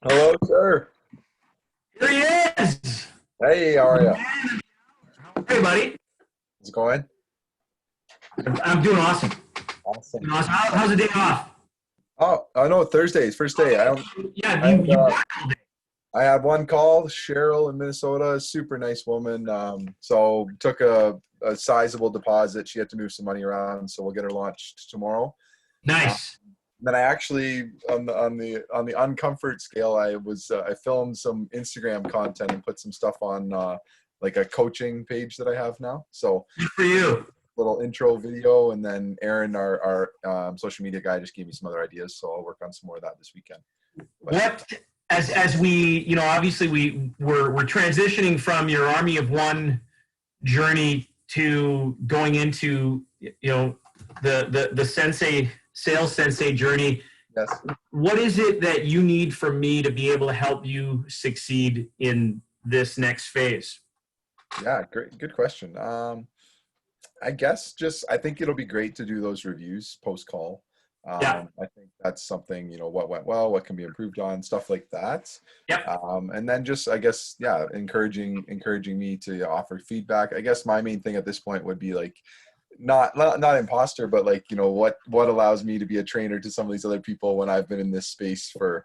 Hello, sir. Here he is. Hey, how are you? Hey, buddy. How's it going? I'm doing awesome. Awesome. Doing awesome. How's the day off? Oh, I know Thursday's first day. Yeah, I you had, you uh, work all day. I had one call, Cheryl in Minnesota, super nice woman. So took a sizable deposit. She had to move some money around, so we'll get her launched tomorrow. Uh, Nice. then I actually on the uncomfort scale, I filmed some Instagram content and put some stuff on like a coaching page that I have now. So Good for you. little intro video, and then Aaron, our social media guy, just gave me some other ideas, so I'll work on some more of that this weekend. But What as we obviously we're transitioning from your army of one journey to going into the sensei sales sensei journey. yes, What is it that you need from me to be able to help you succeed in this next phase? yeah, great, good question. I guess just I think it'll be great to do those reviews post call. Yeah. I think that's something, what went well, what can be improved on, stuff like that. Yep. And then just, I guess, yeah, encouraging me to offer feedback. I guess my main thing at this point would be like, not imposter, but like, what allows me to be a trainer to some of these other people when I've been in this space for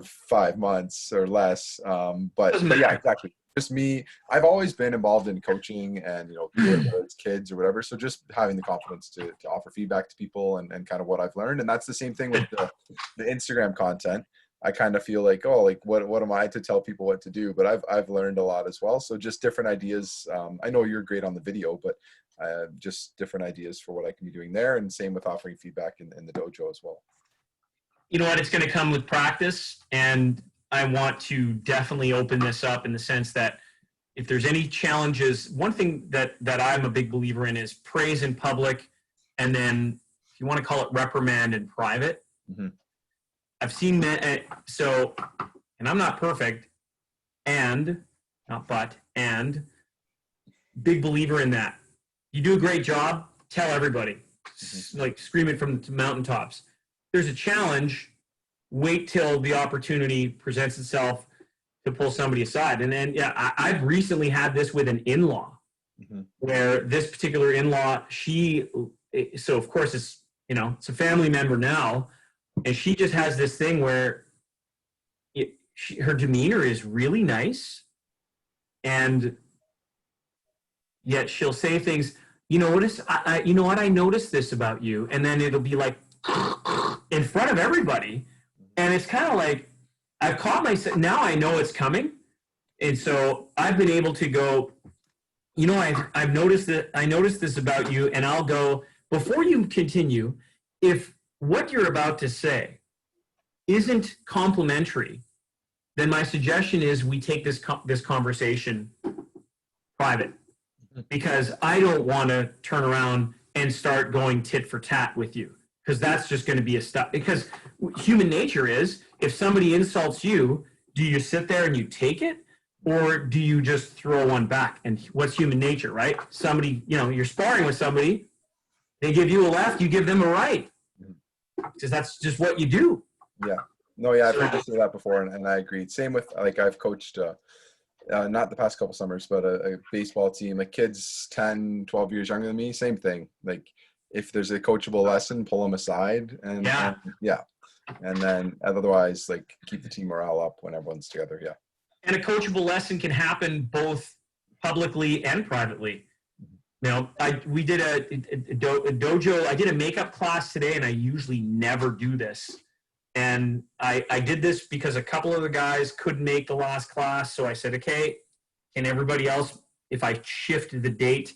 5 months or less. Doesn't But yeah, matter. exactly. Just me. I've always been involved in coaching and, whether it's kids or whatever. So just having the confidence to offer feedback to people and kind of what I've learned. And that's the same thing with the Instagram content. I kind of feel like, oh, like what am I to tell people what to do? But I've learned a lot as well. So just different ideas. I know you're great on the video, but just different ideas for what I can be doing there. And same with offering feedback in the dojo as well. You know what? It's going to come with practice, and I want to definitely open this up in the sense that if there's any challenges, one thing that I'm a big believer in is praise in public, and then if you want to call it reprimand in private. Mm-hmm. I've seen men, so, and I'm not perfect, and not but, and big believer in that. You do a great job, tell everybody, like scream it from the mountaintops. There's a challenge, wait till the opportunity presents itself to pull somebody aside. And then, yeah, I've recently had this with an in-law, Mm-hmm. where this particular in-law, so of course it's a family member now, and she just has this thing where her demeanor is really nice, and yet she'll say things. You know what? I noticed this about you, and then it'll be like in front of everybody, and it's kind of like I've caught myself. Now I know it's coming, and so I've been able to go. I've noticed that I noticed this about you, and I'll go before you continue. If what you're about to say isn't complimentary, then my suggestion is we take this conversation private, because I don't want to turn around and start going tit for tat with you, because that's just going to be a stuff. Because human nature is, if somebody insults you, do you sit there and you take it, or do you just throw one back? And what's human nature, right? Somebody, you're sparring with somebody, they give you a left, you give them a right, because that's just what you do. Yeah. No, yeah, I've So, heard you say that before, and I agreed. Same with, like, I've coached, not the past couple summers, but a baseball team, like kids 10, 12 years younger than me, same thing. Like, if there's a coachable lesson, pull them aside, yeah. and yeah. And then otherwise, like, keep the team morale up when everyone's together. Yeah. And a coachable lesson can happen both publicly and privately. We did a dojo. I did a makeup class today, and I usually never do this. And I did this because a couple of the guys couldn't make the last class. So I said, okay, can everybody else, if I shift the date,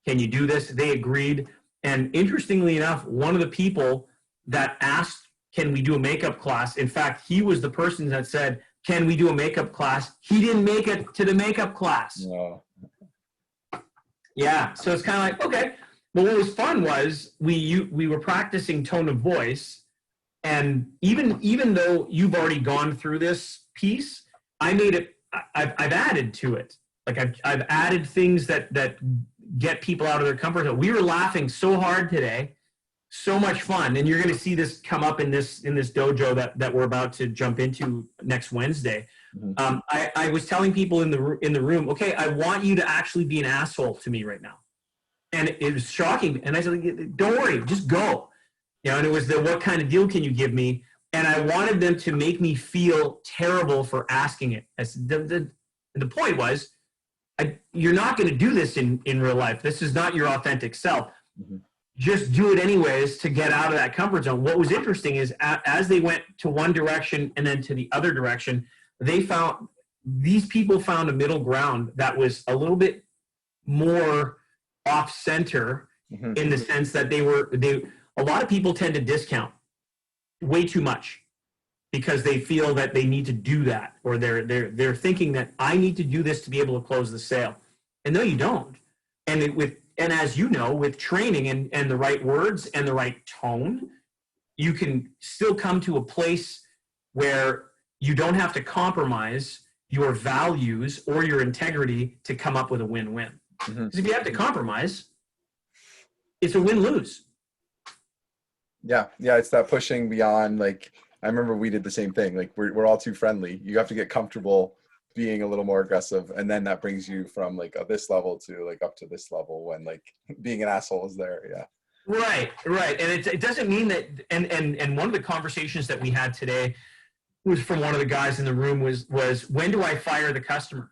can you do this? They agreed. And interestingly enough, one of the people that asked, can we do a makeup class? In fact, he was the person that said, can we do a makeup class? He didn't make it to the makeup class. No. Yeah, so it's kind of like, okay. But what was fun was we were practicing tone of voice, and even though you've already gone through this piece, I made it. I've added to it. Like I've added things that get people out of their comfort zone. We were laughing so hard today, so much fun. And you're going to see this come up in this dojo that we're about to jump into next Wednesday. Mm-hmm. I was telling people in the room, okay, I want you to actually be an asshole to me right now. And it was shocking. And I said, don't worry, just go. And it was what kind of deal can you give me? And I wanted them to make me feel terrible for asking it. The point was, you're not going to do this in real life. This is not your authentic self. Mm-hmm. Just do it anyways to get out of that comfort zone. What was interesting is as they went to one direction and then to the other direction, these people found a middle ground that was a little bit more off center, mm-hmm. in the sense that a lot of people tend to discount way too much because they feel that they need to do that, or they're thinking that I need to do this to be able to close the sale. And no, you don't. And as you know, with training and the right words and the right tone, you can still come to a place where you don't have to compromise your values or your integrity to come up with a win-win. Mm-hmm. Because if you have to compromise, it's a win-lose. Yeah, it's that pushing beyond. Like, I remember we did the same thing. Like, we're all too friendly. You have to get comfortable being a little more aggressive, and then that brings you from like this level to like up to this level when like being an asshole is there. Yeah. Right. And it doesn't mean that. And one of the conversations that we had today was from one of the guys in the room was when do I fire the customer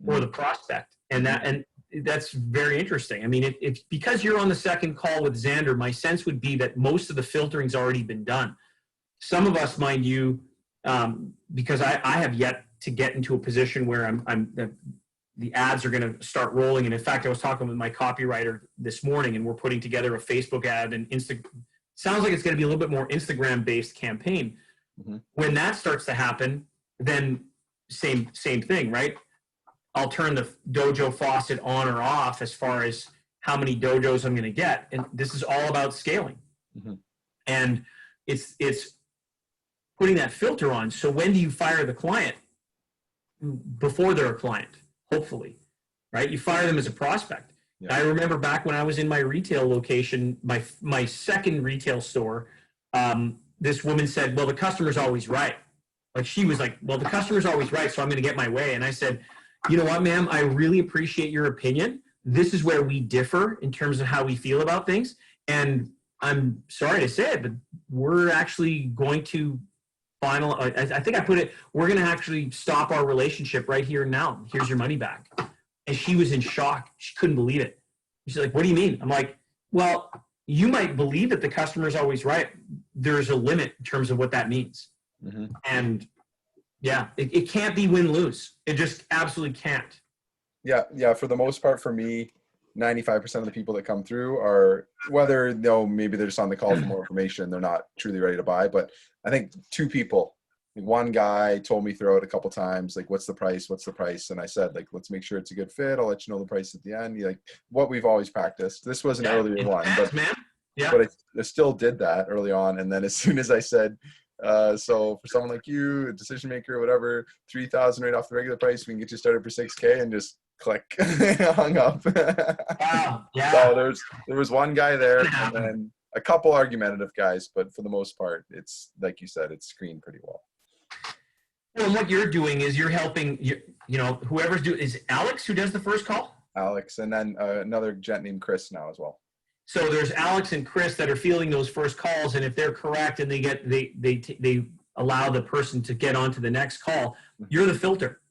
or the prospect? And that's very interesting. I mean, it's because you're on the second call with Xander, my sense would be that most of the filtering's already been done. Some of us, mind you, because I have yet to get into a position where the ads are going to start rolling. And in fact, I was talking with my copywriter this morning, and we're putting together a Facebook ad and sounds like it's going to be a little bit more Instagram-based campaign. Mm-hmm. When that starts to happen, then same thing, right? I'll turn the dojo faucet on or off as far as how many dojos I'm going to get. And this is all about scaling. Mm-hmm. And it's putting that filter on. So when do you fire the client? Before they're a client, hopefully, right? You fire them as a prospect. Yeah. I remember back when I was in my retail location, my second retail store, this woman said, well, the customer's always right. Like, she was like, well, the customer's always right, so I'm going to get my way. And I said, you know what, ma'am, I really appreciate your opinion. This is where we differ in terms of how we feel about things. And I'm sorry to say it, but we're actually going to I think I put it, we're going to actually stop our relationship right here and now. Here's your money back. And she was in shock. She couldn't believe it. She's like, what do you mean? I'm like, well, you might believe that the customer is always right. There's a limit in terms of what that means. Mm-hmm. And yeah, it can't be win-lose. It just absolutely can't. Yeah. For the most part, for me, 95% of the people that come through are, whether maybe they're just on the call for more information, they're not truly ready to buy. But I think two people, one guy told me throughout a couple times, like, what's the price? And I said, like, let's make sure it's a good fit. I'll let you know the price at the end. Like, what we've always practiced. This was an earlier one, but I still did that early on. And then as soon as I said, so for someone like you, a decision maker, whatever, 3,000 right off the regular price, we can get you started for 6K, and just click, hung up. Wow. Yeah. So there was one guy there, and then a couple argumentative guys, but for the most part, it's like you said, it's screened pretty well. Well, what you're doing is you're helping, whoever's doing, is Alex who does the first call? Alex, and then another gent named Chris now as well. So there's Alex and Chris that are fielding those first calls, and if they're correct and they allow the person to get on to the next call, you're the filter.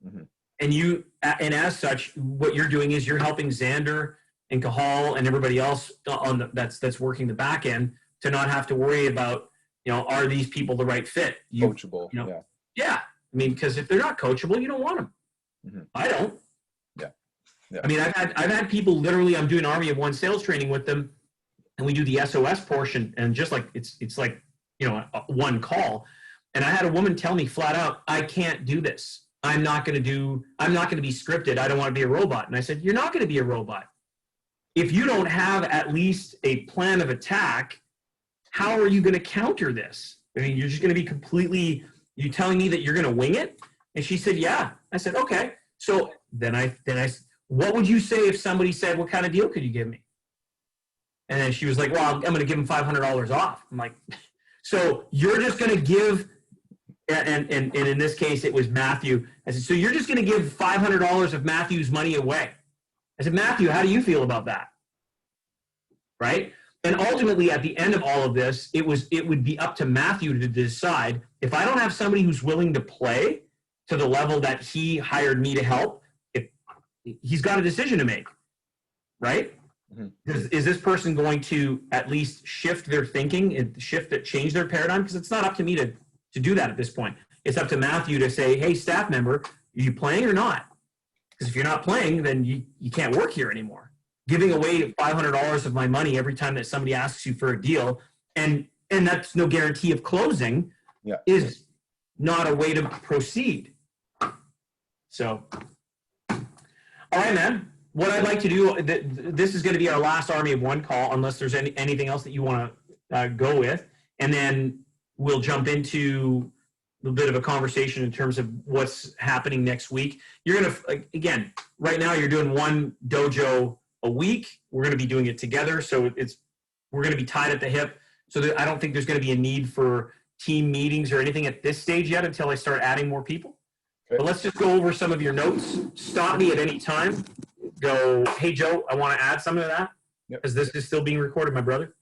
Mm-hmm. And as such, what you're doing is you're helping Xander and Cahal and everybody else that's working the back end to not have to worry about, are these people the right fit? Coachable. Yeah. I mean, because if they're not coachable, you don't want them. Mm-hmm. I don't. Yeah. I mean, I've had people literally, I'm doing Army of One sales training with them, and we do the SOS portion, and just like it's like, one call. And I had a woman tell me flat out, I can't do this. I'm not going to be scripted. I don't want to be a robot. And I said, you're not going to be a robot. If you don't have at least a plan of attack, how are you going to counter this? I mean, you're just going to be you telling me that you're going to wing it? And she said, yeah. I said, okay. So then I what would you say if somebody said, what kind of deal could you give me? And then she was like, well, I'm going to give him $500 off. I'm like, so you're just going to give, and in this case, it was Matthew. I said, so you're just going to give $500 of Matthew's money away. I said, Matthew, how do you feel about that? Right? And ultimately, at the end of all of this, it would be up to Matthew to decide, if I don't have somebody who's willing to play to the level that he hired me to help, if he's got a decision to make, right? Mm-hmm. Is this person going to at least shift their thinking and change their paradigm? Because it's not up to me to do that at this point. It's up to Matthew to say, hey, staff member, are you playing or not? Because if you're not playing, then you can't work here anymore. Giving away $500 of my money every time that somebody asks you for a deal, and that's no guarantee of closing, is not a way to proceed. So, all right, man. What I'd like to do, this is going to be our last Army of One call, unless there's anything else that you want to go with, and then we'll jump into a bit of a conversation in terms of what's happening next week. You're going to, again, right now you're doing one dojo a week. We're going to be doing it together, so we're going to be tied at the hip. So I don't think there's going to be a need for team meetings or anything at this stage yet until I start adding more people. Okay. But let's just go over some of your notes. Stop me at any time. Go, hey, Joe, I want to add something to that, because this is still being recorded, my brother.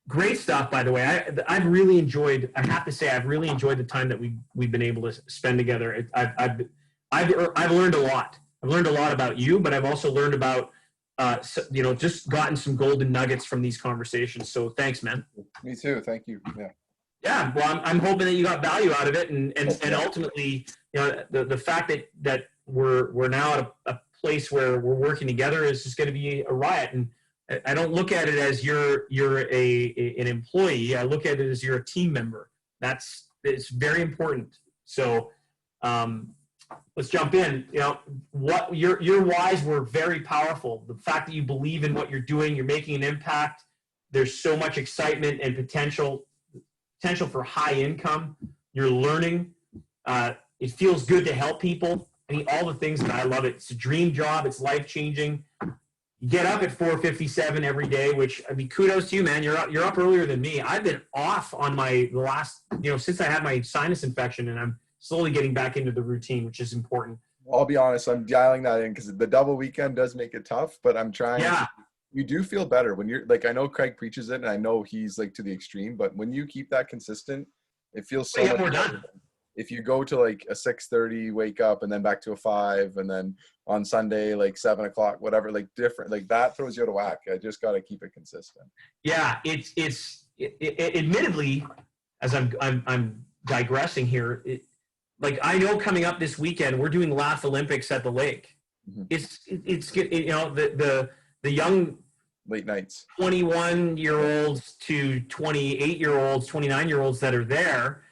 Great stuff, by the way. I've really enjoyed, I have to say, I've really enjoyed the time that we've been able to spend together. I've learned a lot. I've learned a lot about you, but I've also learned about, just gotten some golden nuggets from these conversations. So thanks, man. Me too. Thank you. Yeah. Well, I'm hoping that you got value out of it, and ultimately, the fact that we're now at a place where we're working together is just going to be a riot. And I don't look at it as you're an employee. I look at it as you're a team member. It's very important. So let's jump in. What your whys were very powerful. The fact that you believe in what you're doing, you're making an impact. There's so much excitement and potential for high income. You're learning. It feels good to help people. I mean, all the things that I love it. It's a dream job. It's life-changing. You get up at 4:57 every day, which, I mean, kudos to you, man. You're up earlier than me. I've been off on the last, since I had my sinus infection, and I'm slowly getting back into the routine, which is important. I'll be honest, I'm dialing that in because the double weekend does make it tough, but I'm trying. Yeah. You do feel better when you're like, I know Craig preaches it and I know he's like to the extreme, but when you keep that consistent, it feels so much better. If you go to like a 6:30 wake up and then back to a 5, and then on Sunday like 7 o'clock, whatever, like different, like that throws you out of whack. I just got to keep it consistent. Yeah, admittedly, as I'm digressing here. Like, I know coming up this weekend we're doing Laugh Olympics at the lake. Mm-hmm. It's the young late nights 21-year-olds to 28-year-olds, 29-year-olds that are there.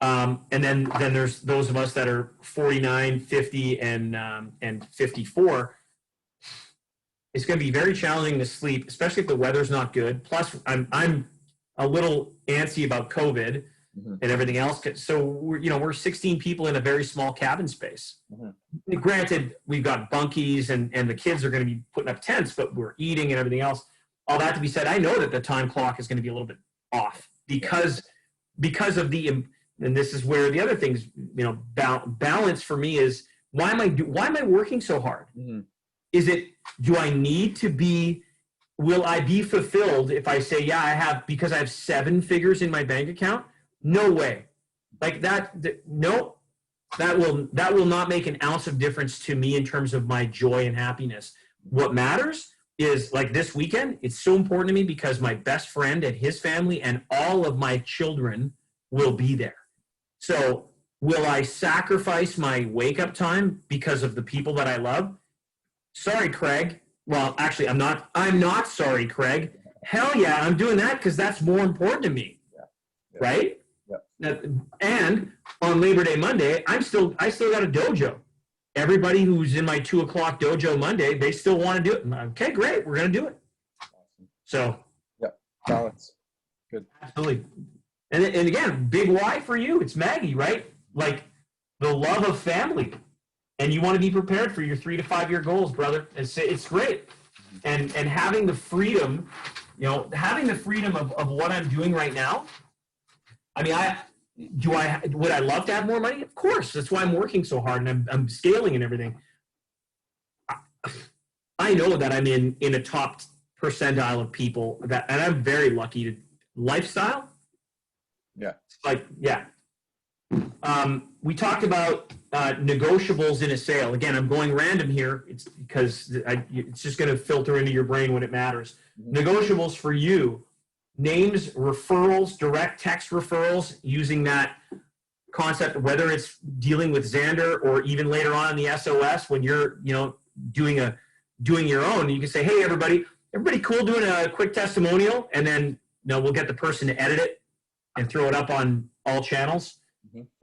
And then there's those of us that are 49, 50, and 54. It's going to be very challenging to sleep, especially if the weather's not good. Plus, I'm a little antsy about COVID and everything else. So we're 16 people in a very small cabin space. Mm-hmm. Granted, we've got bunkies and the kids are going to be putting up tents, but we're eating and everything else. All that to be said, I know that the time clock is going to be a little bit off because of the. And this is where the other things, balance for me is, why am I working so hard? Mm-hmm. Is it, do I need to be, will I be fulfilled if I say, yeah, I have, because I have 7 figures in my bank account? No way. Like that, no, that will not make an ounce of difference to me in terms of my joy and happiness. What matters is, like this weekend, it's so important to me because my best friend and his family and all of my children will be there. So will I sacrifice my wake-up time because of the people that I love? Sorry, Craig. Well, actually, I'm not sorry, Craig. Hell yeah, I'm doing that because that's more important to me. Yeah. Right? Yeah. And on Labor Day Monday, I still got a dojo. Everybody who's in my 2 o'clock dojo Monday, they still want to do it. Okay, great. We're going to do it. So. Yeah, balance. Good. Absolutely. And again, big why for you, it's Maggie, right? Like the love of family. And you want to be prepared for your 3 to 5 year goals, brother. It's great. and having the freedom, having the freedom of what I'm doing right now. I mean, would I love to have more money? Of course. That's why I'm working so hard and I'm scaling and everything. I know that I'm in a top percentile of people and I'm very lucky to lifestyle. Yeah. Like, yeah. We talked about negotiables in a sale. Again, I'm going random here. It's because it's just going to filter into your brain when it matters. Negotiables for you: names, referrals, direct text referrals, using that concept, whether it's dealing with Xander or even later on in the SOS when you're, doing your own. You can say, hey, everybody cool doing a quick testimonial? And then, we'll get the person to edit it and throw it up on all channels.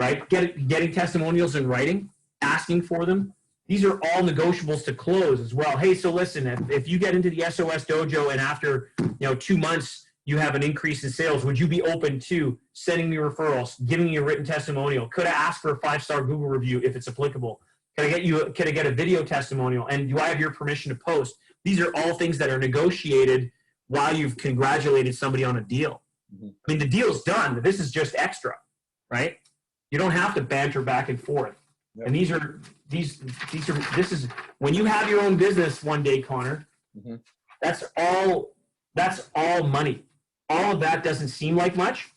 Right? Getting testimonials in writing, asking for them. These are all negotiables to close as well. Hey, so listen, if you get into the SOS dojo and after 2 months you have an increase in sales, would you be open to sending me referrals, giving me a written testimonial? Could I ask for a 5-star Google review if it's applicable? Can I get a video testimonial? And do I have your permission to post? These are all things that are negotiated while you've congratulated somebody on a deal. I mean, the deal's done, but this is just extra, right? You don't have to banter back and forth. Yep. And this is when you have your own business one day, Connor. That's all money. All of that doesn't seem like much.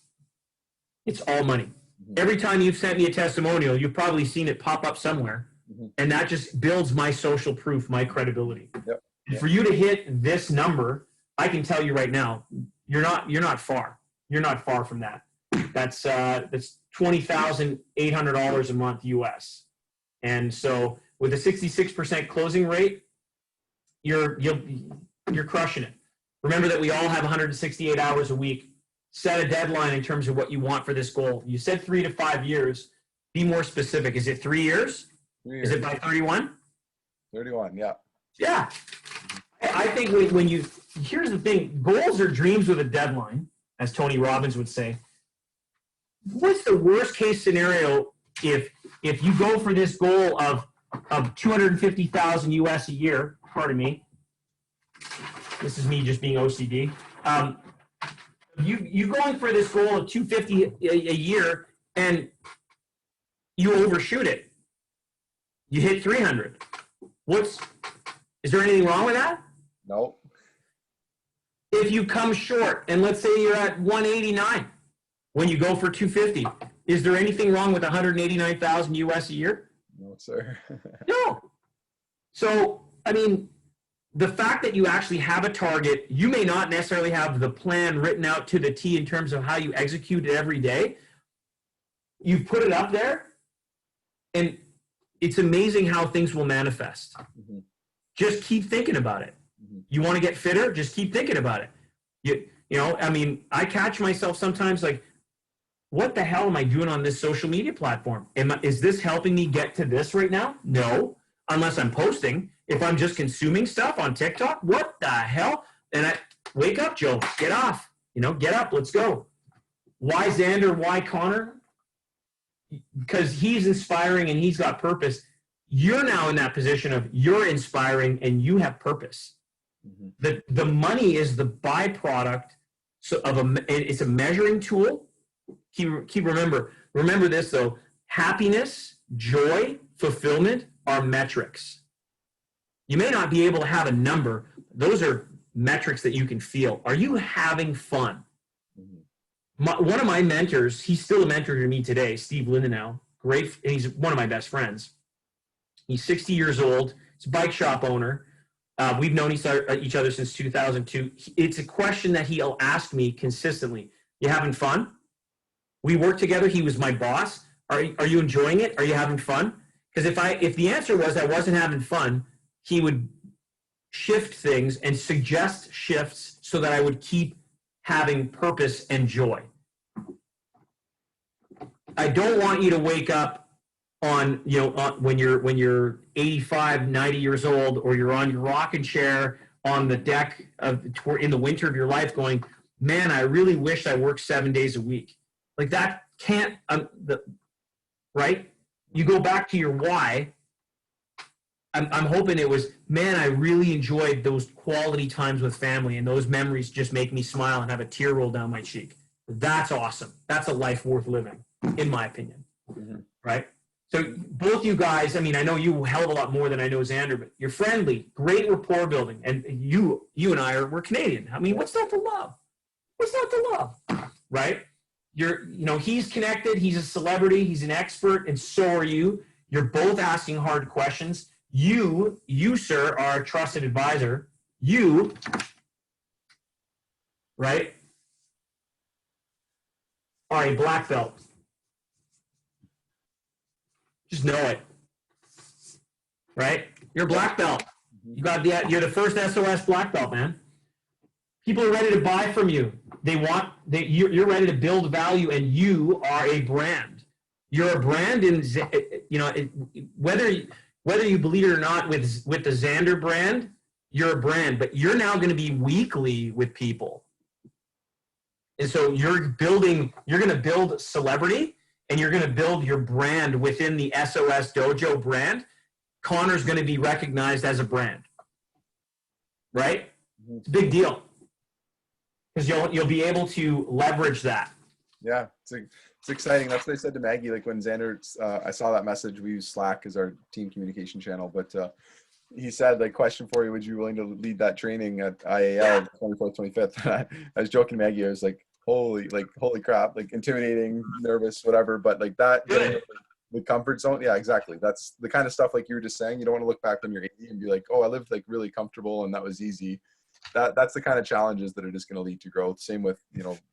It's all money. Every time you've sent me a testimonial, you've probably seen it pop up somewhere, and that just builds my social proof, my credibility. Yep. Yep. For you to hit this number, I can tell you right now, you're not far. You're not far from that. That's $20,800 a month US. And so with a 66% closing rate, you're crushing it. Remember that we all have 168 hours a week. Set a deadline in terms of what you want for this goal. You said 3 to 5 years. Be more specific. Is it 3 years? 3 years. Is it by 31? 31, yeah. Yeah. I think here's the thing, goals are dreams with a deadline, as Tony Robbins would say. What's the worst case scenario if you go for this goal of 250,000 US a year? Pardon me. This is me just being OCD. You going for this goal of 250 a year and you overshoot it. You hit 300. Is there anything wrong with that? No. If you come short and let's say you're at 189 when you go for 250, is there anything wrong with 189,000 US a year? No, sir. No. So, I mean, the fact that you actually have a target, you may not necessarily have the plan written out to the T in terms of how you execute it every day. You've put it up there, and it's amazing how things will manifest. Just keep thinking about it. You want to get fitter? Just keep thinking about it. I mean, I catch myself sometimes like, what the hell am I doing on this social media platform? Is this helping me get to this right now? No, unless I'm posting. If I'm just consuming stuff on TikTok, what the hell? And I wake up, Joe, get off, get up, let's go. Why Xander? Why Connor? Because he's inspiring and he's got purpose. You're now in that position of you're inspiring and you have purpose. The money is the byproduct it's a measuring tool. Remember this though, happiness, joy, fulfillment are metrics. You may not be able to have a number. Those are metrics that you can feel. Are you having fun? One of my mentors, he's still a mentor to me today, Steve Lindenau. Great, and he's one of my best friends. He's 60 years old. He's a bike shop owner. We've known each other since 2002. It's a question that he'll ask me consistently. You having fun? We work together. He was my boss. Are you enjoying it? Are you having fun? Because if the answer was I wasn't having fun, he would shift things and suggest shifts so that I would keep having purpose and joy. I don't want you to wake up when you're 85, 90 years old, or you're on your rocking chair on the deck in the winter of your life going, man, I really wish I worked 7 days a week. Like that can't, right? You go back to your why. I'm hoping it was, man, I really enjoyed those quality times with family, and those memories just make me smile and have a tear roll down my cheek. That's awesome. That's a life worth living, in my opinion. Mm-hmm. Right? So both you guys, I mean, I know you a hell of a lot more than I know Xander, but you're friendly, great rapport building, and you and I we're Canadian. I mean, what's not to love? What's not to love? Right? He's connected, he's a celebrity, he's an expert, and so are you. You're both asking hard questions. You, sir, are a trusted advisor. You, right, are a black belt. Just know it. Right? You're a black belt. You're the first SOS black belt, man. People are ready to buy from you. You're ready to build value, and you are a brand. You're a brand, and whether you believe it or not, with the Xander brand, you're a brand. But you're now going to be weekly with people, and so you're going to build celebrity, and you're going to build your brand within the SOS Dojo brand. Connor's going to be recognized as a brand, right? It's a big deal. Because you'll be able to leverage that. Yeah, it's exciting. That's what I said to Maggie. Like when Xander, I saw that message. We use Slack as our team communication channel, but he said, like, question for you: would you be willing to lead that training at IAL 24th, 25th? I was joking to Maggie. I was like, holy crap, like intimidating, nervous, whatever. But like that, the comfort zone. Yeah, exactly. That's the kind of stuff like you were just saying. You don't want to look back when you're 80 and be like, oh, I lived like really comfortable and that was easy. That's the kind of challenges that are just going to lead to growth. Same with,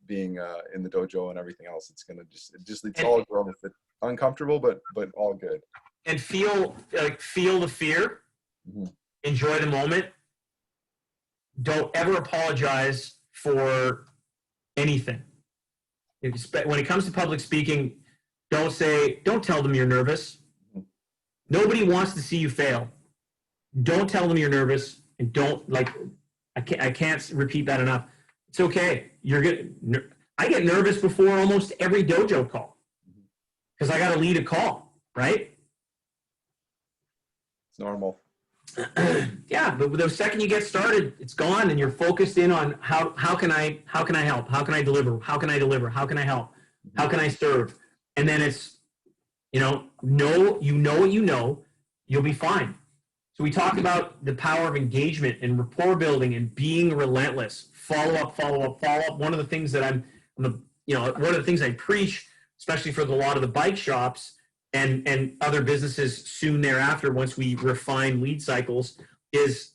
being in the dojo and everything else. It's going to just leads to all growth. It's uncomfortable, but all good. And feel the fear. Mm-hmm. Enjoy the moment. Don't ever apologize for anything. When it comes to public speaking, don't tell them you're nervous. Mm-hmm. Nobody wants to see you fail. Don't tell them you're nervous, and don't I can't repeat that enough. It's okay. You're good. I get nervous before almost every dojo call because I got to lead a call, right? It's normal. Yeah, but the second you get started, it's gone, and you're focused in on how can I help? How can I deliver? How can I deliver? How can I help? How can I serve? And then it's, know what you know, you'll be fine. So we talked about the power of engagement and rapport building and being relentless. Follow up. One of the things that one of the things I preach, especially for a lot of the bike shops and other businesses soon thereafter, once we refine lead cycles, is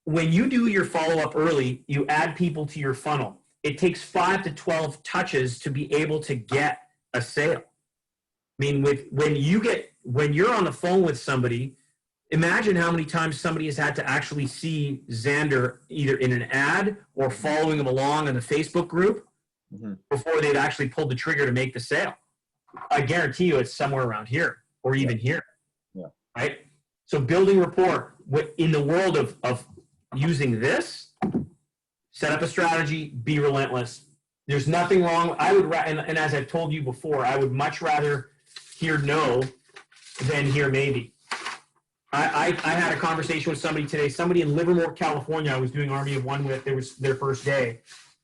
when you do your follow up early, you add people to your funnel. It takes 5 to 12 touches to be able to get a sale. I mean, when you're on the phone with somebody, imagine how many times somebody has had to actually see Xander either in an ad or following him along in the Facebook group before they'd actually pulled the trigger to make the sale. I guarantee you it's somewhere around here or even here. Yeah. Right? So building rapport in the world of using this, set up a strategy, be relentless. There's nothing wrong. And as I've told you before, I would much rather hear no than hear maybe. I had a conversation with somebody today, somebody in Livermore, California. I was doing Army of One with. It was their first day.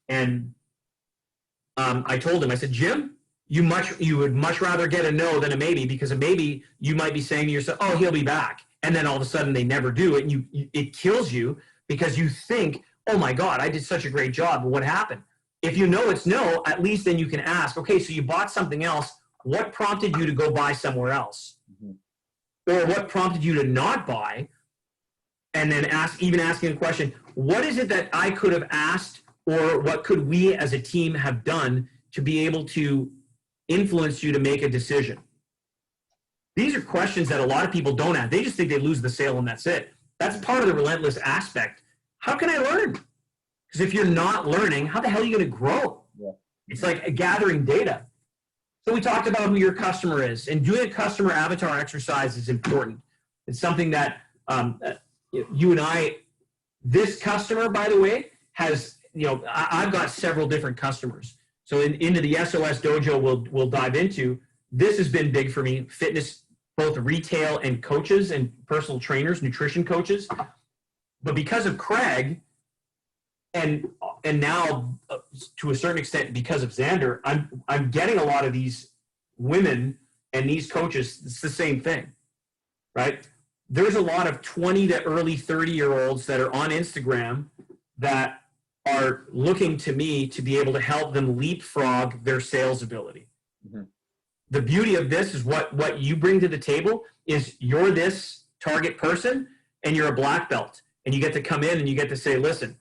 And I told him, I said, Jim, you would much rather get a no than a maybe, because a maybe you might be saying to yourself, oh, he'll be back. And then all of a sudden they never do it. And it kills you because you think, oh my God, I did such a great job. What happened? If you know it's no, at least then you can ask, okay, so you bought something else. What prompted you to go buy somewhere else? Or what prompted you to not buy? And then asking the question, what is it that I could have asked, or what could we as a team have done to be able to influence you to make a decision? These are questions that a lot of people don't ask. They just think they lose the sale and that's it. That's part of the relentless aspect. How can I learn? Because if you're not learning, how the hell are you going to grow? Yeah. It's like gathering data. So we talked about who your customer is, and doing a customer avatar exercise is important. It's something that you and I, this customer, by the way, has, I've got several different customers. So into the SOS Dojo we'll dive into. This has been big for me. Fitness both retail and coaches and personal trainers, nutrition coaches. But because of Craig, and now to a certain extent because of Xander, I'm getting a lot of these women and these coaches. It's the same thing, right? There's a lot of 20 to early 30-year-olds that are on Instagram that are looking to me to be able to help them leapfrog their sales ability. Mm-hmm. The beauty of this is what you bring to the table is you're this target person and you're a black belt, and you get to come in and you get to say, listen,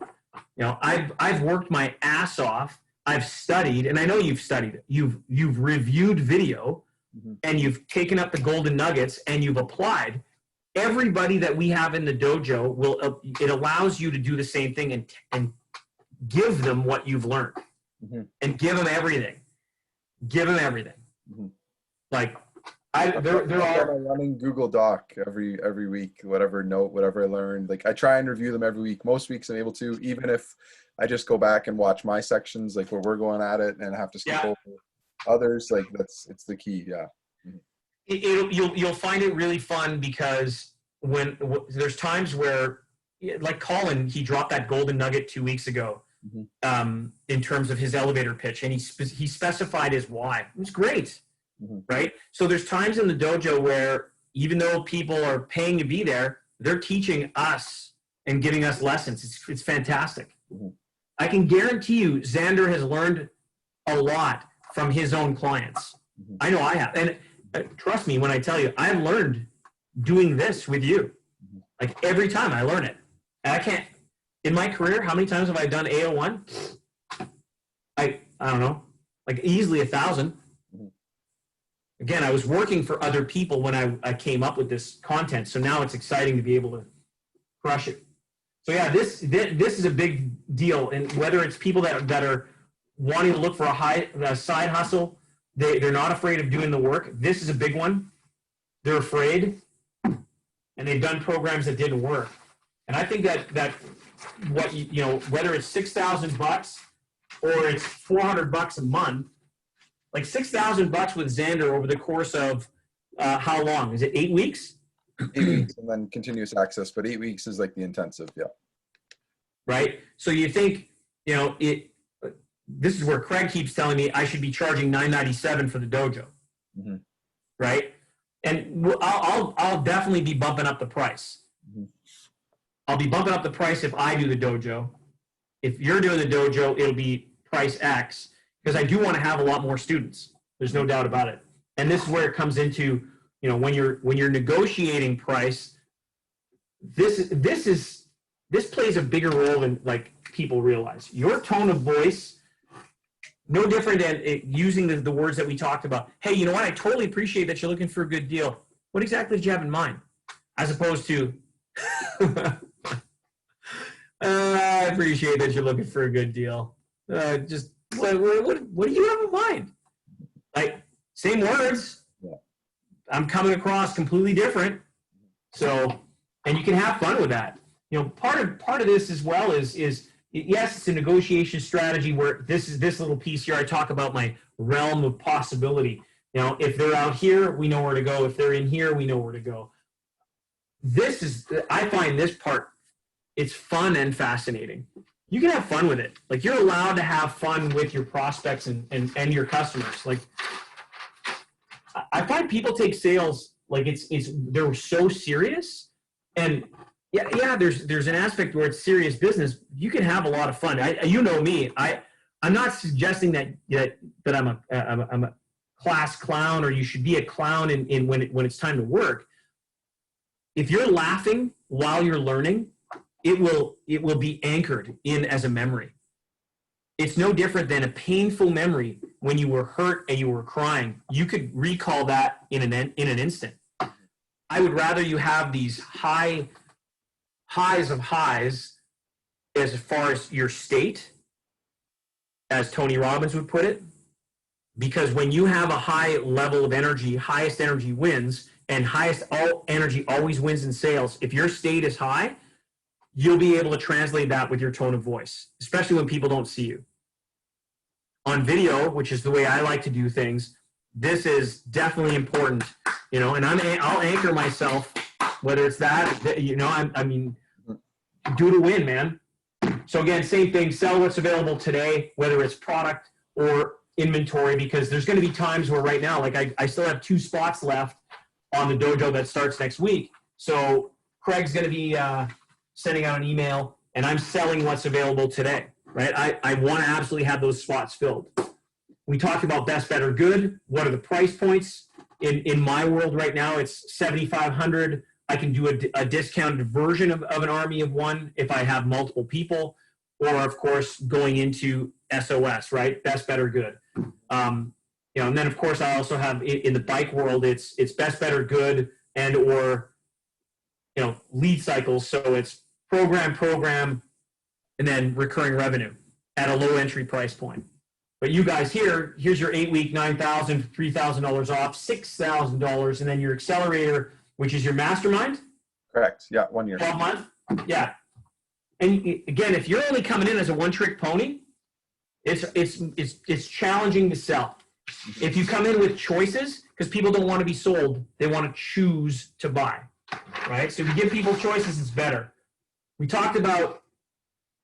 I've worked my ass off. I've studied, and I know you've studied. You've reviewed video, mm-hmm. and you've taken up the golden nuggets and you've applied. Everybody that we have in the dojo it allows you to do the same thing and give them what you've learned, mm-hmm. and give them everything. Give them everything. Mm-hmm. Like there are a running Google Doc every week, whatever I learned. Like I try and review them every week. Most weeks I'm able to, even if I just go back and watch my sections, like where we're going at it, and have to skip over others. Like it's the key. Yeah. Mm-hmm. You'll find it really fun because when there's times where, like Colin, he dropped that golden nugget 2 weeks ago, mm-hmm. In terms of his elevator pitch, and he specified his why. It was great, mm-hmm. right? So there's times in the dojo where even though people are paying to be there, they're teaching us and giving us lessons. It's fantastic. Mm-hmm. I can guarantee you Xander has learned a lot from his own clients. Mm-hmm. I know I have. And trust me when I tell you, I've learned doing this with you. Mm-hmm. Like every time I learn it. And I can't, in my career, how many times have I done AO1? I don't know, like easily 1,000. Mm-hmm. Again, I was working for other people when I came up with this content. So now it's exciting to be able to crush it. So yeah, this is a big deal. And whether it's people that are wanting to look for a side hustle, they're not afraid of doing the work. This is a big one. They're afraid, and they've done programs that didn't work. And I think that what whether it's $6,000 or it's $400 a month, like $6,000 with Xander over the course of how long? Is it 8 weeks? 8 weeks and then continuous access, but 8 weeks is like the intensive, yeah. Right. So you think this is where Craig keeps telling me I should be charging $997 for the dojo, mm-hmm. right? And I'll definitely be bumping up the price. Mm-hmm. I'll be bumping up the price if I do the dojo. If you're doing the dojo, it'll be price X, because I do want to have a lot more students. There's no doubt about it. And this is where it comes into, when you're negotiating price, this plays a bigger role than like people realize. Your tone of voice, no different than using the words that we talked about. Hey, you know what? I totally appreciate that you're looking for a good deal. What exactly did you have in mind? As opposed to, I appreciate that you're looking for a good deal. Just what do you have in mind? Like, same words. Yeah. I'm coming across completely different. So, and you can have fun with that. Part of this as well is yes, it's a negotiation strategy where this little piece here, I talk about my realm of possibility. If they're out here, we know where to go. If they're in here, we know where to go. I find this part, it's fun and fascinating. You can have fun with it. Like, you're allowed to have fun with your prospects and your customers. Like, I find people take sales like they're so serious, and yeah, there's an aspect where it's serious business. You can have a lot of fun. Me. I'm not suggesting that I'm a class clown, or you should be a clown in when it's time to work. If you're laughing while you're learning, it will be anchored in as a memory. It's no different than a painful memory when you were hurt and you were crying. You could recall that in an instant. I would rather you have these highs of highs as far as your state, as Tony Robbins would put it, because when you have a high level of energy, highest energy wins, and energy always wins in sales. If your state is high, you'll be able to translate that with your tone of voice, especially when people don't see you. On video, which is the way I like to do things, this is definitely important. and I'll anchor myself, whether it's that, I mean, do to win, man. So again, same thing, sell what's available today, whether it's product or inventory, because there's going to be times where right now, like I still have 2 spots left on the dojo that starts next week. So Craig's going to be sending out an email, and I'm selling what's available today, right? I want to absolutely have those spots filled. We talked about best, better, good. What are the price points? In my world right now, it's $7,500. I can do a discounted version of an army of one if I have multiple people, or of course going into SOS, right? Best, better, good. And then of course I also have in the bike world, it's best, better, good, and or lead cycles. So it's program, and then recurring revenue at a low entry price point. But you guys here's your 8-week, $9,000, $3,000 off, $6,000, and then your accelerator, which is your mastermind. Correct. Yeah, 1 year. 12 month. Yeah. And again, if you're only coming in as a one-trick pony, it's challenging to sell. If you come in with choices, because people don't want to be sold, they want to choose to buy, right? So if you give people choices, it's better. We talked about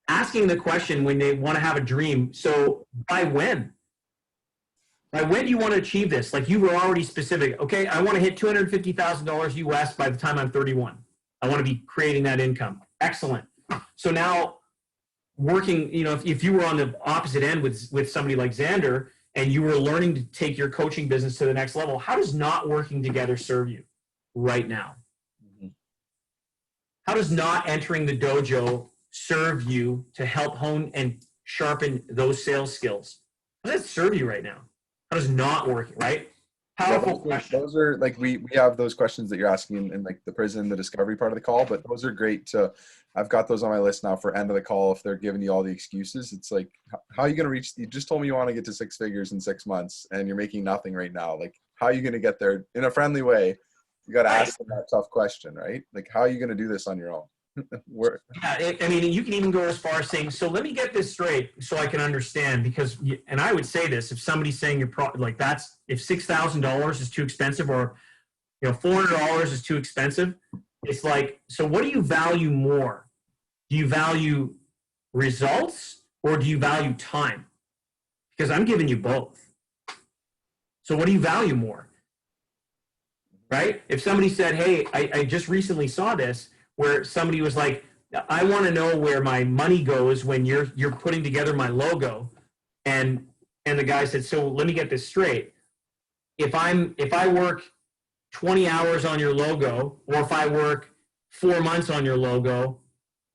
asking the question when they want to have a dream. So by when? By when do you want to achieve this? Like you were already specific. Okay, I want to hit $250,000 US by the time I'm 31. I want to be creating that income. Excellent. So now working, if you were on the opposite end with somebody like Xander and you were learning to take your coaching business to the next level, how does not working together serve you right now? Mm-hmm. How does not entering the dojo serve you to help hone and sharpen those sales skills? How does that serve you right now? How does not working, right? Powerful question. Those are like, we have those questions that you're asking in like the prison, the discovery part of the call, but those are great to, I've got those on my list now for end of the call. If they're giving you all the excuses, it's like, how are you going to reach, you just told me you want to get to 6 figures in 6 months and you're making nothing right now. Like, how are you going to get there in a friendly way? You got to ask them that tough question, right? Like, how are you going to do this on your own? Yeah, I mean, you can even go as far as saying, so let me get this straight so I can understand, because, and I would say this, if somebody's saying like that's, if $6,000 is too expensive, or, $400 is too expensive, it's like, so what do you value more? Do you value results or do you value time? Because I'm giving you both. So what do you value more? Right? If somebody said, hey, I just recently saw this, where somebody was like, I want to know where my money goes when you're putting together my logo. And the guy said, so let me get this straight. If I work 20 hours on your logo, or if I work 4 months on your logo,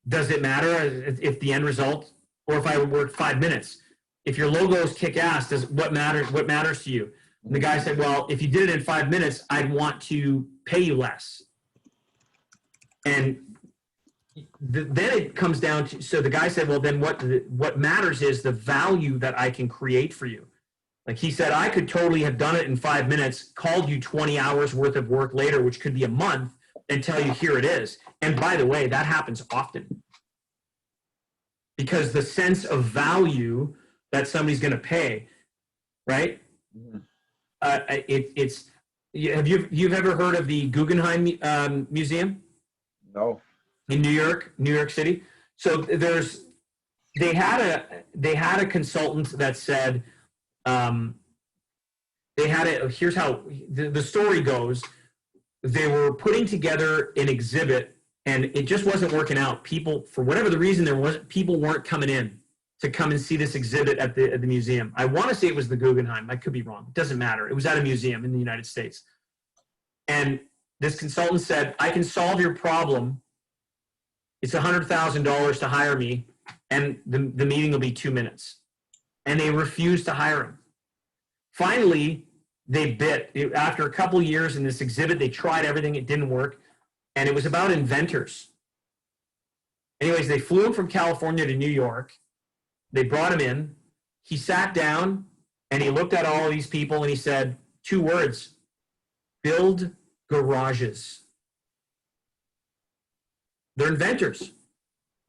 does it matter if the end result, or if I work 5 minutes? If your logos kick ass, what matters to you? And the guy said, well, if you did it in 5 minutes, I'd want to pay you less. And then it comes down to, so the guy said, well, then what matters is the value that I can create for you. Like he said, I could totally have done it in 5 minutes, called you 20 hours worth of work later, which could be a month, and tell you, here it is. And by the way, that happens often. Because the sense of value that somebody's going to pay, right? Mm-hmm. You've ever heard of the Guggenheim Museum? No. In New York City. So they had a consultant that said, here's how the story goes. They were putting together an exhibit and it just wasn't working out. People, for whatever the reason, people weren't coming in to come and see this exhibit at the museum. I want to say it was the Guggenheim. I could be wrong. It doesn't matter. It was at a museum in the United States. And this consultant said, I can solve your problem. It's $100,000 to hire me, and the meeting will be 2 minutes. And they refused to hire him. Finally, they bit. After a couple of years in this exhibit, they tried everything. It didn't work. And it was about inventors. Anyways, they flew him from California to New York. They brought him in. He sat down, and he looked at all of these people, and he said 2 words: build garages. They're inventors.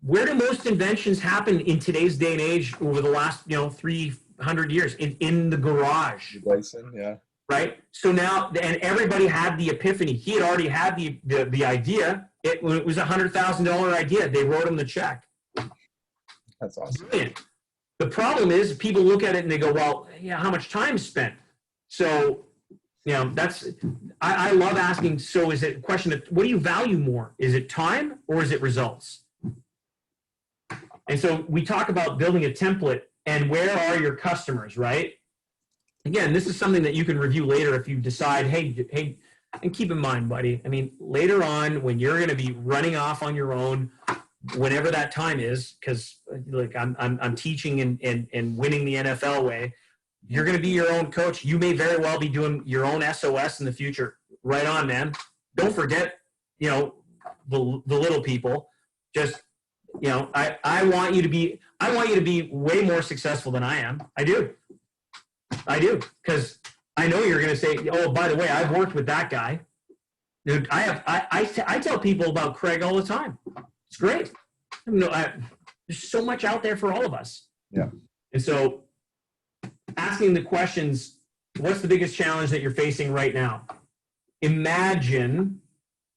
Where do most inventions happen in today's day and age over the last 300 years? In the garage. Eagleson, yeah. right? So now, and everybody had the epiphany. He had already had the idea. It was $100,000 idea. They wrote him the check. That's awesome. Brilliant. The problem is people look at it and they go, well, yeah, how much time spent? So, I love asking, so is it a question of what do you value more? Is it time or is it results? And so we talk about building a template and where are your customers, right? Again, this is something that you can review later if you decide, hey, and keep in mind, buddy, I mean, later on when you're going to be running off on your own, whenever that time is, because like I'm teaching and winning the NFL way, you're going to be your own coach. You may very well be doing your own SOS in the future. Right on, man. Don't forget, the little people. Just, I want you to be way more successful than I am. I do. Because I know you're going to say, oh, by the way, I've worked with that guy. Dude, I tell people about Craig all the time. It's great. There's so much out there for all of us. Yeah. And so asking the questions, what's the biggest challenge that you're facing right now? Imagine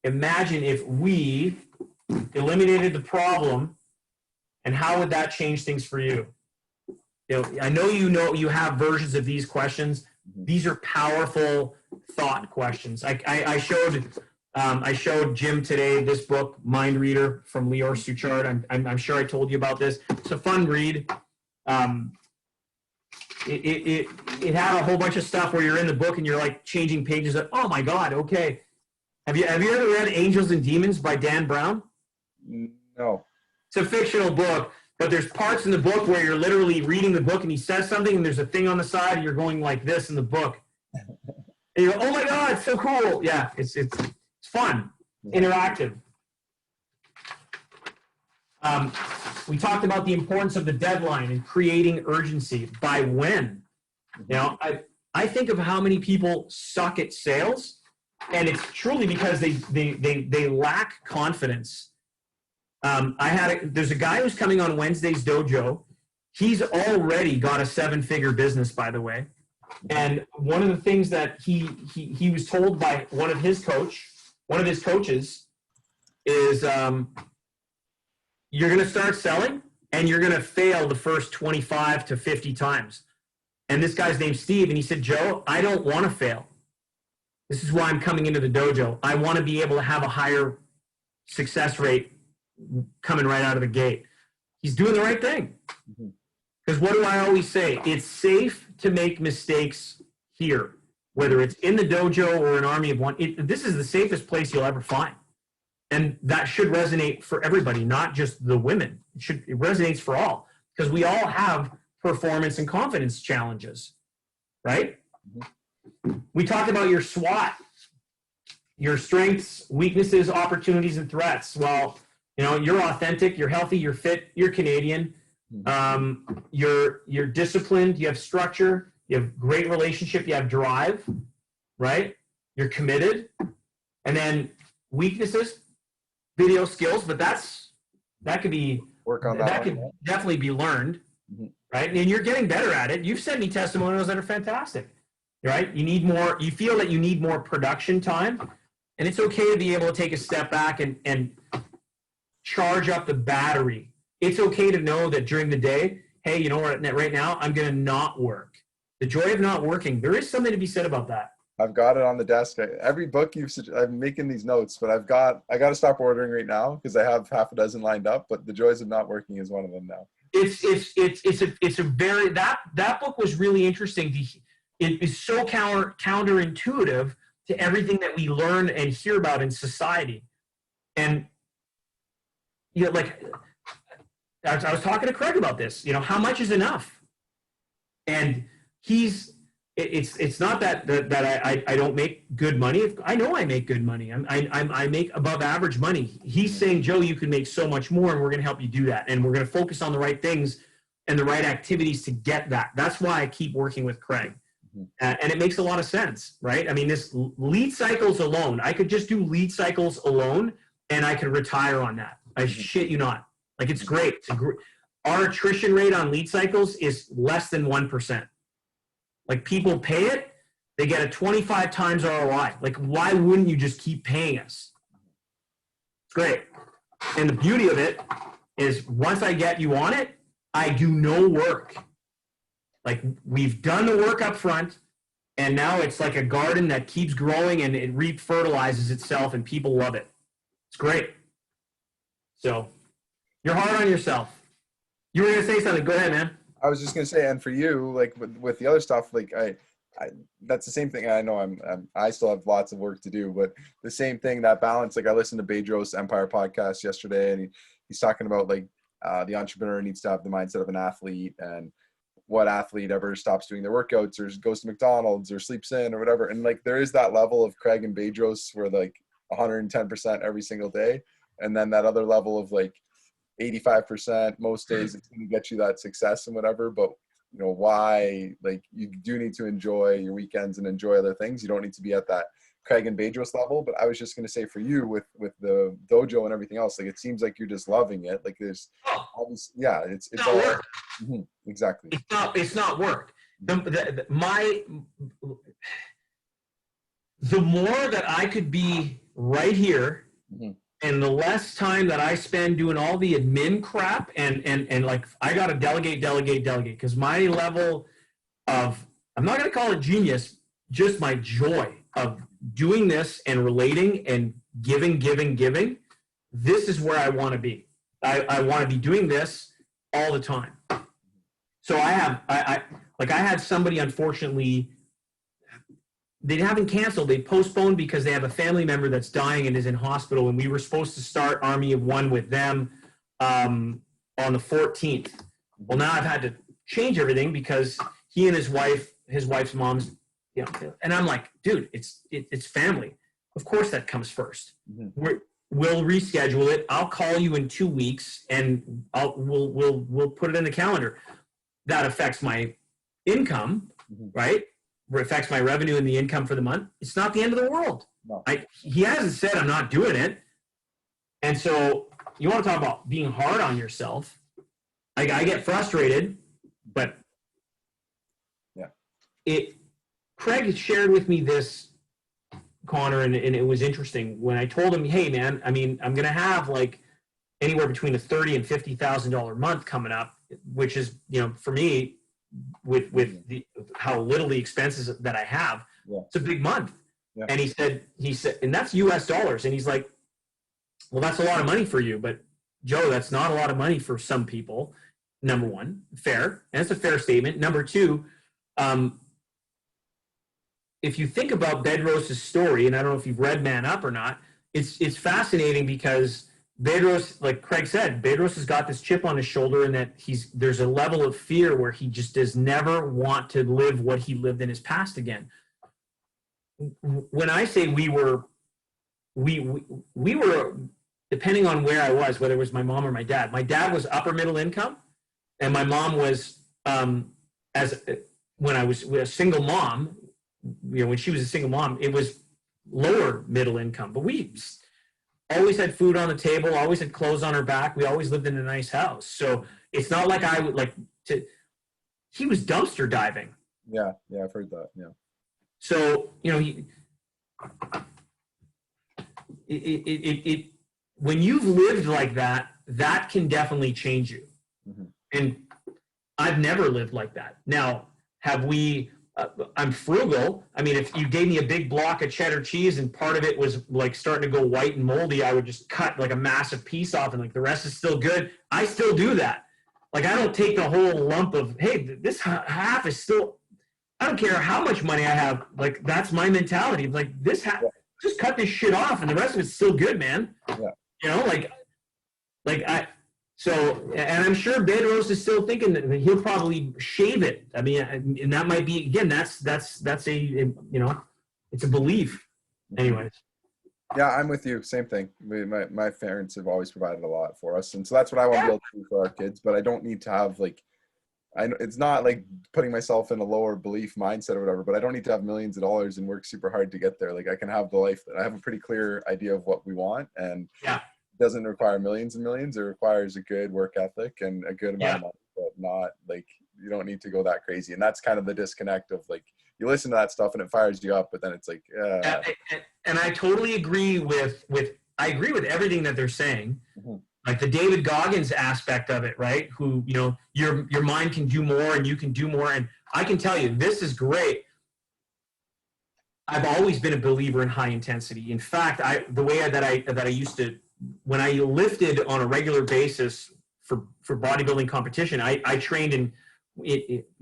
if we eliminated the problem, and how would that change things for you? I know you have versions of these questions. These are powerful thought questions. I showed Jim today this book, Mind Reader from Lior Suchard. I'm sure I told you about this. It's a fun read. It had a whole bunch of stuff where you're in the book and you're like changing pages. Oh my God, okay. Have you ever read Angels and Demons by Dan Brown? No. It's a fictional book, but there's parts in the book where you're literally reading the book and he says something and there's a thing on the side and you're going like this in the book. And you go, oh my God, it's so cool. Yeah, it's fun, interactive. We talked about the importance of the deadline and creating urgency. By when? I think of how many people suck at sales, and it's truly because they lack confidence. There's a guy who's coming on Wednesday's dojo. He's already got a 7-figure business, by the way. And one of the things that he was told by one of his coaches is, you're going to start selling and you're going to fail the first 25 to 50 times. And this guy's named Steve, and he said, Joe, I don't want to fail. This is why I'm coming into the dojo. I want to be able to have a higher success rate coming right out of the gate. He's doing the right thing. Because what do I always say? It's safe to make mistakes here, whether it's in the dojo or an army of one. This is the safest place you'll ever find. And that should resonate for everybody, not just the women. It resonates for all, because we all have performance and confidence challenges, right? We talked about your SWOT, your strengths, weaknesses, opportunities, and threats. Well, you're authentic, you're healthy, you're fit, you're Canadian, you're disciplined, you have structure, you have great relationship, you have drive, right? You're committed. And then weaknesses, video skills, but that could be work on that could definitely be learned, right? And you're getting better at it. You've sent me testimonials that are fantastic, right? You feel that you need more production time, and it's okay to be able to take a step back and charge up the battery. It's okay to know that during the day, hey, you know what, right now I'm going to not work. The joy of not working, there is something to be said about that. I've got it on the desk. Every book I'm making these notes, but I got to stop ordering right now because I have half a dozen lined up. But The Joys of Not Working is one of them now. It's a very that book was really interesting. It is so counterintuitive to everything that we learn and hear about in society. And like I was talking to Craig about this. How much is enough? And it's not that I don't make good money. I know I make good money. I make above average money. He's saying, Joe, you can make so much more, and we're going to help you do that. And we're going to focus on the right things and the right activities to get that. That's why I keep working with Craig. And it makes a lot of sense, right? I mean, this lead cycles alone, I could just do lead cycles alone, and I could retire on that. I shit you not. Like, it's great. Our attrition rate on lead cycles is less than 1%. Like, people pay it, They get a 25 times ROI. Like, why wouldn't you just keep paying us? It's great. And the beauty of it is once I get you on it, I do no work. Like, we've done the work up front, and now it's like a garden that keeps growing and it re-fertilizes itself, and people love it. It's great. So you're hard on yourself. You were going to say something. Go ahead, man. I was just gonna say, and for you, like with the other stuff, like I that's the same thing. I know I still have lots of work to do, but the same thing, that balance. Like I listened to Bedros Empire podcast yesterday, and he's talking about like the entrepreneur needs to have the mindset of an athlete, and what athlete ever stops doing their workouts or goes to McDonald's or sleeps in or whatever. And like there is that level of Craig and Bedros where like 110% every single day, and then that other level of like 85% most days it's going to get you that success and whatever. But you know why, like you do need to enjoy your weekends and enjoy other things. You don't need to be at that Craig and Bedros level. But I was just going to say for you with the dojo and everything else, like it seems like you're just loving it. Like there's all this, yeah, it's not all work. Exactly. It's not work. The more that I could be right here, and the less time that I spend doing all the admin crap and like I got to delegate because my level of, I'm not going to call it genius, just my joy of doing this and relating and giving. This is where I want to be. I want to be doing this all the time. So I had somebody, unfortunately, they haven't canceled. They postponed because they have a family member that's dying and is in hospital. And we were supposed to start Army of One with them on the 14th. Well, now I've had to change everything because he and his wife's mom's, you know, and I'm like, dude, it's family. Of course that comes first. We'll reschedule it. I'll call you in 2 weeks and we'll put it in the calendar. That affects my income, right? It affects my revenue and the income for the month. It's not the end of the world. No. He hasn't said I'm not doing it. And so you want to talk about being hard on yourself. I get frustrated, but Craig had shared with me this, Connor, and it was interesting when I told him, hey man, I mean, I'm going to have like anywhere between a $30,000 and $50,000 month coming up, which is, you know, for me, with how little the expenses that I have, it's a big month. And he said, and that's US dollars. And he's like, well, that's a lot of money for you, but Joe, that's not a lot of money for some people. Number one, fair. And it's a fair statement. Number two, if you think about Bedros' story, and I don't know if you've read Man Up or not, it's fascinating because Bedros, like Craig said, Bedros has got this chip on his shoulder, and that there's a level of fear where he just does never want to live what he lived in his past again. When I say we were, depending on where I was, whether it was my mom or my dad. My dad was upper middle income, and my mom was, when I was with a single mom, you know, when she was a single mom, it was lower middle income. But we always had food on the table, always had clothes on our back. We always lived in a nice house. So it's not like I would like to, he was dumpster diving. Yeah, I've heard that, yeah. So, you know, when you've lived like that, that can definitely change you. And I've never lived like that. Now, have we, I'm frugal. I mean, if you gave me a big block of cheddar cheese and part of it was like starting to go white and moldy, I would just cut like a massive piece off and like the rest is still good. I still do that. Like I don't take the whole lump of, hey, this half is still, I don't care how much money I have. Like that's my mentality. Like this half, just cut this shit off and the rest of it's still good, man. You know, so, and I'm sure Bedros is still thinking that he'll probably shave it. I mean, and that might be, again, that's a, you know, it's a belief. Anyways. Yeah, I'm with you. Same thing. My parents have always provided a lot for us. And so that's what I want to be able to do for our kids. But I don't need to have like, it's not like putting myself in a lower belief mindset or whatever, but I don't need to have millions of dollars and work super hard to get there. Like I can have the life that I have a pretty clear idea of what we want. And doesn't require millions and millions. It requires a good work ethic and a good amount of money, but not like you don't need to go that crazy. And that's kind of the disconnect of like, you listen to that stuff and it fires you up, but then it's like, and I totally agree with I agree with everything that they're saying. Mm-hmm. Like the David Goggins aspect of it, right? Who, you know, your mind can do more and you can do more. And I can tell you, this is great. I've always been a believer in high intensity. In fact, the way that I used to, when I lifted on a regular basis for bodybuilding competition, I trained in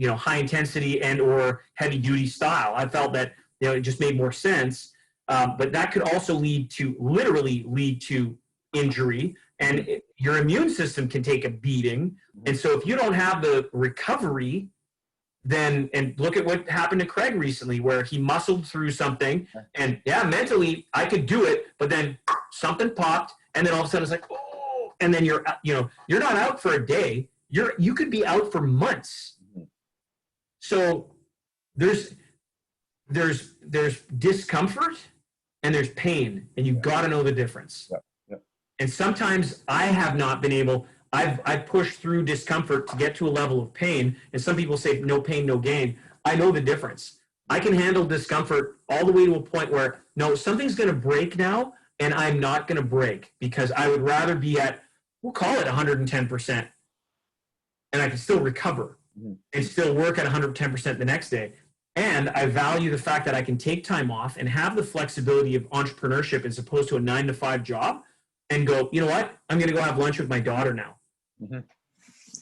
high intensity and or heavy duty style. I felt that, you know, it just made more sense. But that could also literally lead to injury, and your immune system can take a beating. And so if you don't have the recovery, then, and look at what happened to Craig recently, where he muscled through something, and yeah, mentally I could do it, but then something popped, and then all of a sudden it's like, oh, and then you're not out for a day, you could be out for months. So there's discomfort and there's pain, and you've got to know the difference. And sometimes I have not been able. I've pushed through discomfort to get to a level of pain, and some people say no pain, no gain. I know the difference. I can handle discomfort all the way to a point where, no, something's going to break now, and I'm not going to break, because I would rather be at, we'll call it 110%, and I can still recover and still work at 110% the next day. And I value the fact that I can take time off and have the flexibility of entrepreneurship as opposed to a 9-to-5 job, and go, you know what? I'm going to go have lunch with my daughter now. Mm-hmm.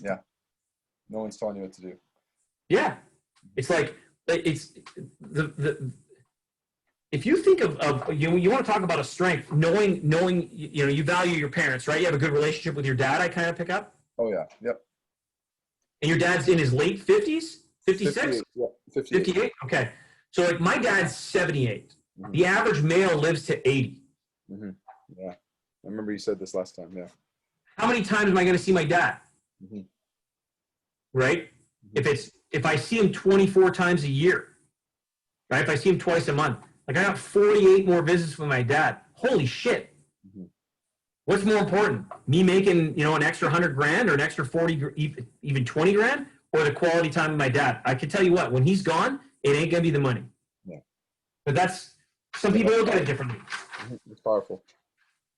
Yeah. No one's telling you what to do. Yeah. It's like, it's the if you think of you want to talk about a strength, knowing, you know, you value your parents, right? You have a good relationship with your dad, I kind of pick up. Oh yeah. Yep. And your dad's in his late 50s? 56? 58. Yeah. 58. 58? Okay. So like my dad's 78. Mm-hmm. The average male lives to 80. Mm-hmm. Yeah. I remember you said this last time. Yeah. How many times am I going to see my dad? Mm-hmm. Right? Mm-hmm. If I see him 24 times a year, right? If I see him twice a month, like I got 48 more visits with my dad. Holy shit. Mm-hmm. What's more important? Me making, you know, an extra $100,000 or an extra 40, even 20 grand, or the quality time with my dad? I can tell you what, when he's gone, it ain't going to be the money. Yeah. But some people look at it differently. It's powerful.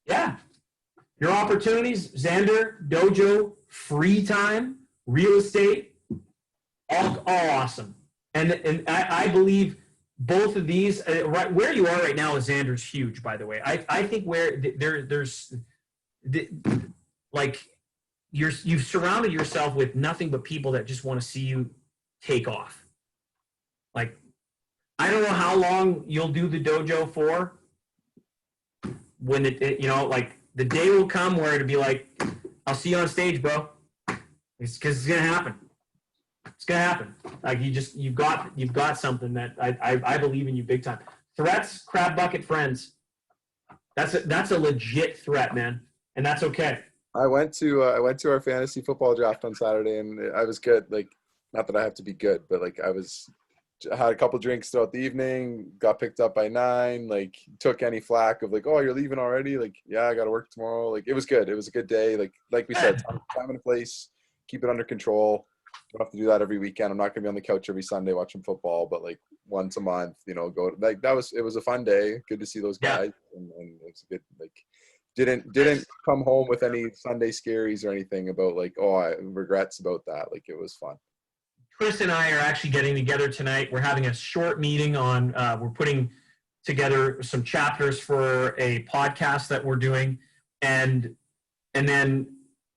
Yeah. Your opportunities, Xander, dojo, free time, real estate, all awesome. And I believe both of these, right where you are right now with Xander's huge, by the way. I think where there's like you've surrounded yourself with nothing but people that just want to see you take off. Like, I don't know how long you'll do the dojo for. When you know, like the day will come where it'll be like, I'll see you on stage, bro. It's because it's gonna happen. It's gonna happen. Like you've got something that I believe in you big time. Threats, crab bucket friends. That's a legit threat, man, and that's okay. I went to our fantasy football draft on Saturday, and I was good. Like, not that I have to be good, but like I had a couple drinks throughout the evening, got picked up by 9, like took any flack of like, oh, you're leaving already? Like, yeah, I got to work tomorrow. Like, it was good. It was a good day. Like we said, time and a place, keep it under control. Don't have to do that every weekend. I'm not going to be on the couch every Sunday watching football, but like once a month, you know, it was a fun day. Good to see those guys. Yeah. And it's good. Like, didn't come home with any Sunday scaries or anything about like, regrets about that. Like, it was fun. Chris and I are actually getting together tonight. We're having a short meeting on, we're putting together some chapters for a podcast that we're doing. And then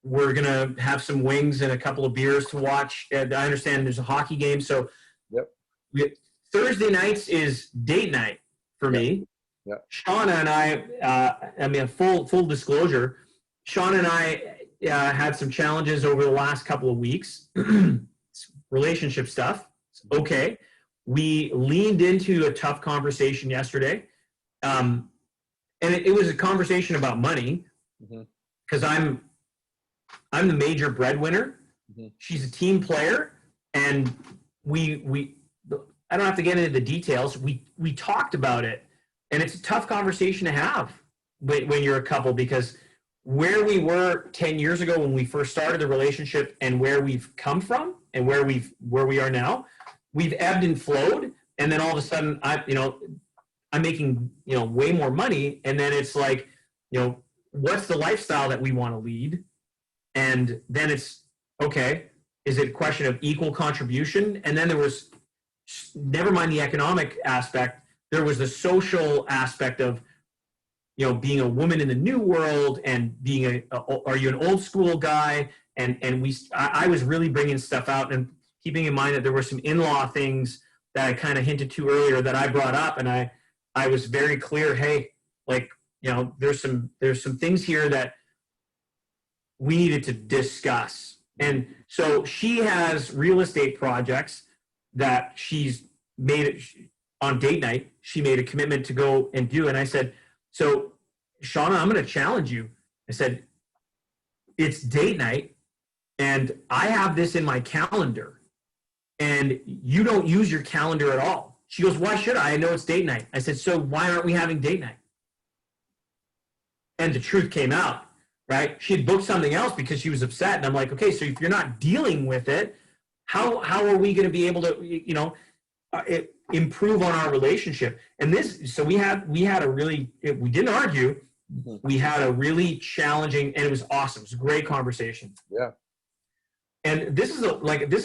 we're going to have some wings and a couple of beers to watch. And I understand there's a hockey game. So Thursday nights is date night for me. Yeah. Shauna and I full disclosure, Shauna and I had some challenges over the last couple of weeks. Relationship stuff. Okay. We leaned into a tough conversation yesterday. And it was a conversation about money, because I'm the major breadwinner. Mm-hmm. She's a team player. And we I don't have to get into the details. We talked about it, and it's a tough conversation to have when you're a couple, because where we were 10 years ago when we first started the relationship and where we've come from and where we are now, we've ebbed and flowed. And then all of a sudden I'm making, way more money. And then it's like, what's the lifestyle that we want to lead? And then it's, okay, is it a question of equal contribution? And then there was, never mind the economic aspect, there was the social aspect of, being a woman in the new world and being are you an old school guy? And I was really bringing stuff out and keeping in mind that there were some in-law things that I kind of hinted to earlier that I brought up. And I was very clear, hey, like, there's some things here that we needed to discuss. And so she has real estate projects that she's made it on date night. She made a commitment to go and do. And I said, so Shauna, I'm going to challenge you. I said, it's date night and I have this in my calendar and you don't use your calendar at all. She goes, why should I? I know it's date night. I said, so why aren't we having date night? And the truth came out, right? She had booked something else because she was upset. And I'm like, okay, so if you're not dealing with it, how are we going to be able to, improve on our relationship? And so we had a really, we didn't argue. We had a really challenging, and it was awesome. It was a great conversation. Yeah. And this is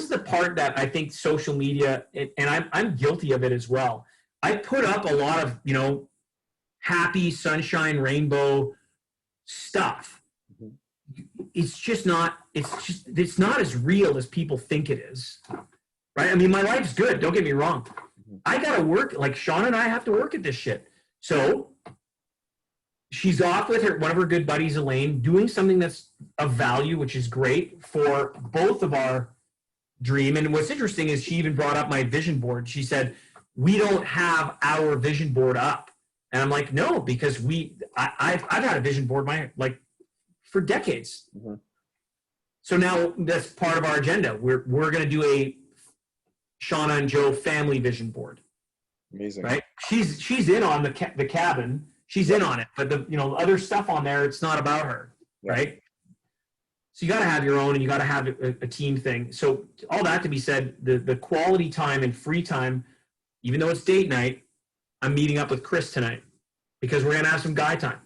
the part that I think social media, and I'm guilty of it as well. I put up a lot of, happy sunshine, rainbow stuff. It's not as real as people think it is. Right? I mean, my life's good. Don't get me wrong. I got to work, like Sean and I have to work at this shit. So she's off with one of her good buddies, Elaine, doing something that's of value, which is great for both of our dream. And what's interesting is she even brought up my vision board. She said, we don't have our vision board up. And I'm like, no, because I've had a vision board for decades. So now that's part of our agenda. We're going to do a Shauna and Joe family vision board. Amazing. Right? She's in on the cabin. She's in on it, but the other stuff on there, it's not about her, right? So you got to have your own, and you got to have a team thing. So all that to be said, the quality time and free time, even though it's date night, I'm meeting up with Chris tonight because we're gonna have some guy time.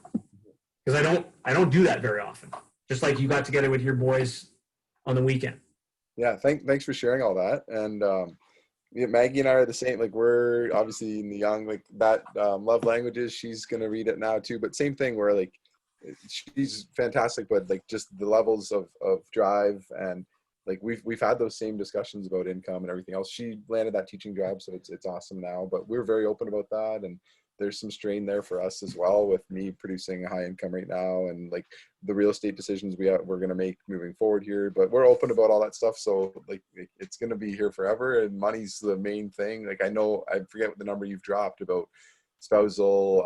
Because I don't do that very often. Just like you got together with your boys on the weekend. Yeah, thanks for sharing all that. And Maggie and I are the same. Like, we're obviously in the young, like that love languages. She's gonna read it now too. But same thing, where like she's fantastic, but like just the levels of drive, and like we've had those same discussions about income and everything else. She landed that teaching job, so it's awesome now. But we're very open about that, and there's some strain there for us as well, with me producing a high income right now, and like the real estate decisions we're going to make moving forward here. But we're open about all that stuff. So like it's going to be here forever, and money's the main thing. Like I forget what the number you've dropped about spousal,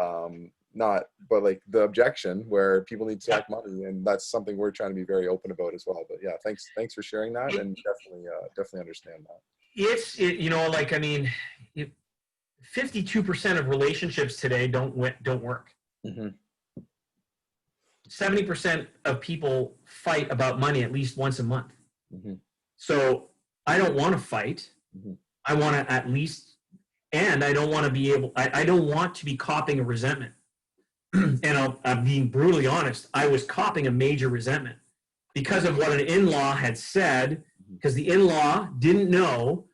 but like the objection where people need to talk money, and that's something we're trying to be very open about as well. But yeah, thanks for sharing that, and definitely understand that. It's 52% of relationships today don't work. 70% of people fight about money at least once a month. So I don't want to fight. I want to at least, and I don't want to be I don't want to be copping a resentment. And I'm being brutally honest, I was copping a major resentment because of what an in-law had said, because the in-law didn't know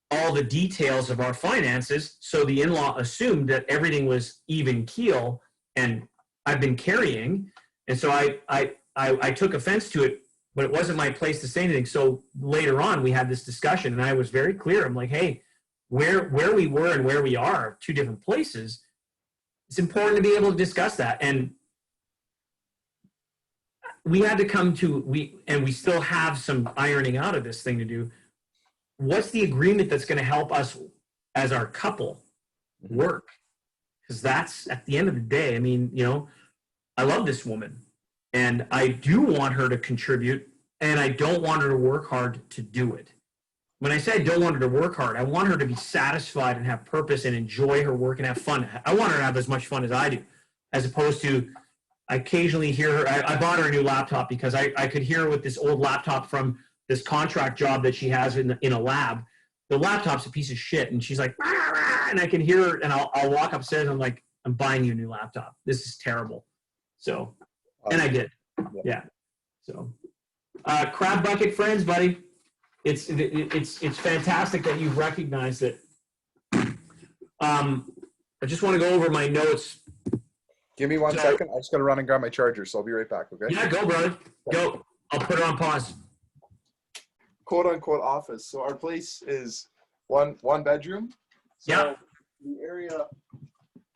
all the details of our finances. So the in-law assumed that everything was even keel, and I've been carrying. And so I took offense to it, but it wasn't my place to say anything. So later on, we had this discussion, and I was very clear. I'm like, hey, where we were and where we are, two different places. It's important to be able to discuss that. And we had to come to, we still have some ironing out of this thing to do. What's the agreement that's going to help us as our couple work? Because that's, at the end of the day, I mean, I love this woman, and I do want her to contribute, and I don't want her to work hard to do it. When I say I don't want her to work hard, I want her to be satisfied and have purpose and enjoy her work and have fun. I want her to have as much fun as I do, as opposed to I occasionally hear her. I bought her a new laptop because I could hear her with this old laptop from this contract job that she has in a lab. The laptop's a piece of shit, and she's like, rah, rah, and I can hear her, and I'll walk upstairs, and I'm like, I'm buying you a new laptop. This is terrible. So, and I did. Yeah. So, crab bucket friends, buddy. It's fantastic that you've recognized it. I just want to go over my notes. Give me 1 second. I just got to run and grab my charger, so I'll be right back, okay? Yeah, go, brother. Go. I'll put it on pause. Quote unquote office. So our place is one bedroom. So yeah. The area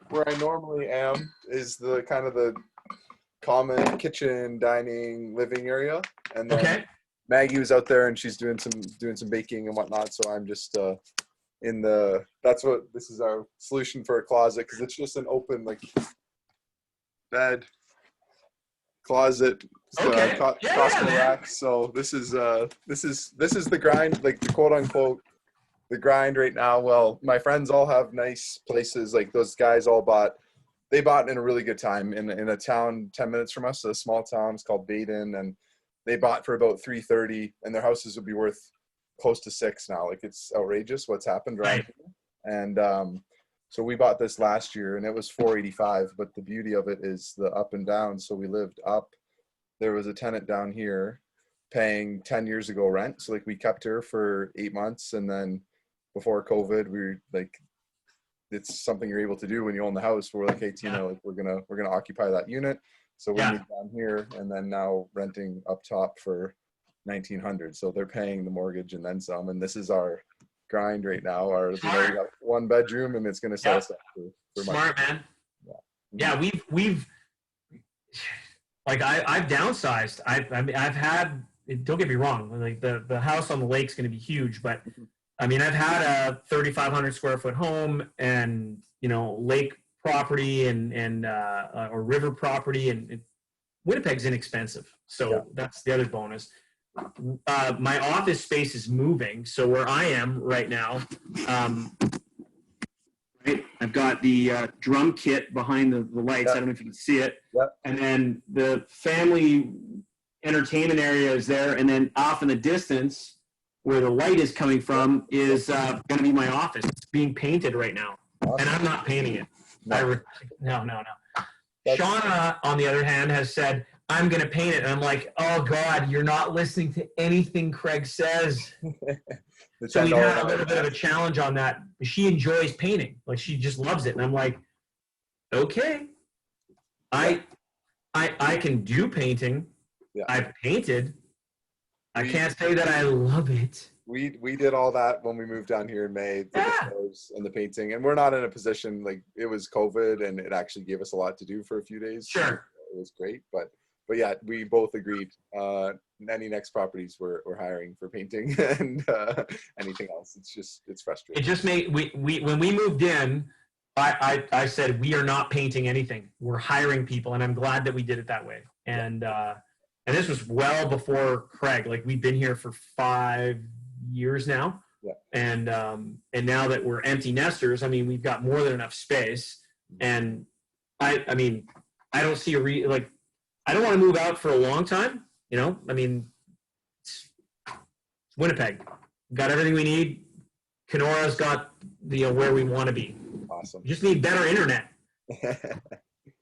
where I normally am is the kind of the common kitchen, dining, living area. And then Maggie was out there and she's doing some baking and whatnot. So I'm just this is our solution for a closet, because it's just an open like bed, closet, Costco rack. So this is the grind, like the quote unquote the grind right now. Well, my friends all have nice places. Like those guys they bought in a really good time in a town 10 minutes from us, a small town. It's called Baden, and they bought for about $330, and their houses would be worth close to $6 now. Like, it's outrageous what's happened around here. And so we bought this last year, and it was $485. But the beauty of it is the up and down. So we lived up. There was a tenant down here paying 10 years ago rent. So like we kept her for 8 months, and then before COVID, we were like, it's something you're able to do when you own the house. We're like, hey, Tina, like we're gonna occupy that unit. So we moved down here, and then now renting up top for $1,900. So they're paying the mortgage and then some. And this is our grind right now. We got 1 bedroom, and it's gonna sell us up for smart money. Man. Yeah, we've like I've downsized. I've had, don't get me wrong, like the house on the lake's going to be huge, but I mean, I've had a 3,500 square foot home, and lake property and or river property, and Winnipeg's inexpensive, so that's the other bonus. My office space is moving, so where I am right now, I've got the drum kit behind the lights. I don't know if you can see it. And then the family entertainment area is there, and then off in the distance, where the light is coming from, is going to be my office. It's being painted right now, and I'm not painting it. No. Shauna, on the other hand, has said, I'm going to paint it. And I'm like, oh, God, you're not listening to anything Craig says. So we've had a little bit of a challenge on that. She enjoys painting. Like, she just loves it. And I'm like, okay, I can do painting. I've painted. I can't say that I love it. We did all that when we moved down here in May, the photos and the painting, and we're not in a position, like, it was COVID, and it actually gave us a lot to do for a few days. Sure, it was great, but yeah, we both agreed. Any next properties we're hiring for painting and anything else. It's frustrating. It just made we when we moved in, I said we are not painting anything. We're hiring people, and I'm glad that we did it that way. And this was well before Craig. Like, we've been here for 5 years now. And now that we're empty nesters, I mean, we've got more than enough space. And I mean, I don't see I don't want to move out for a long time. I mean, it's Winnipeg. We've got everything we need. Kenora's got where we want to be. Awesome. We just need better internet.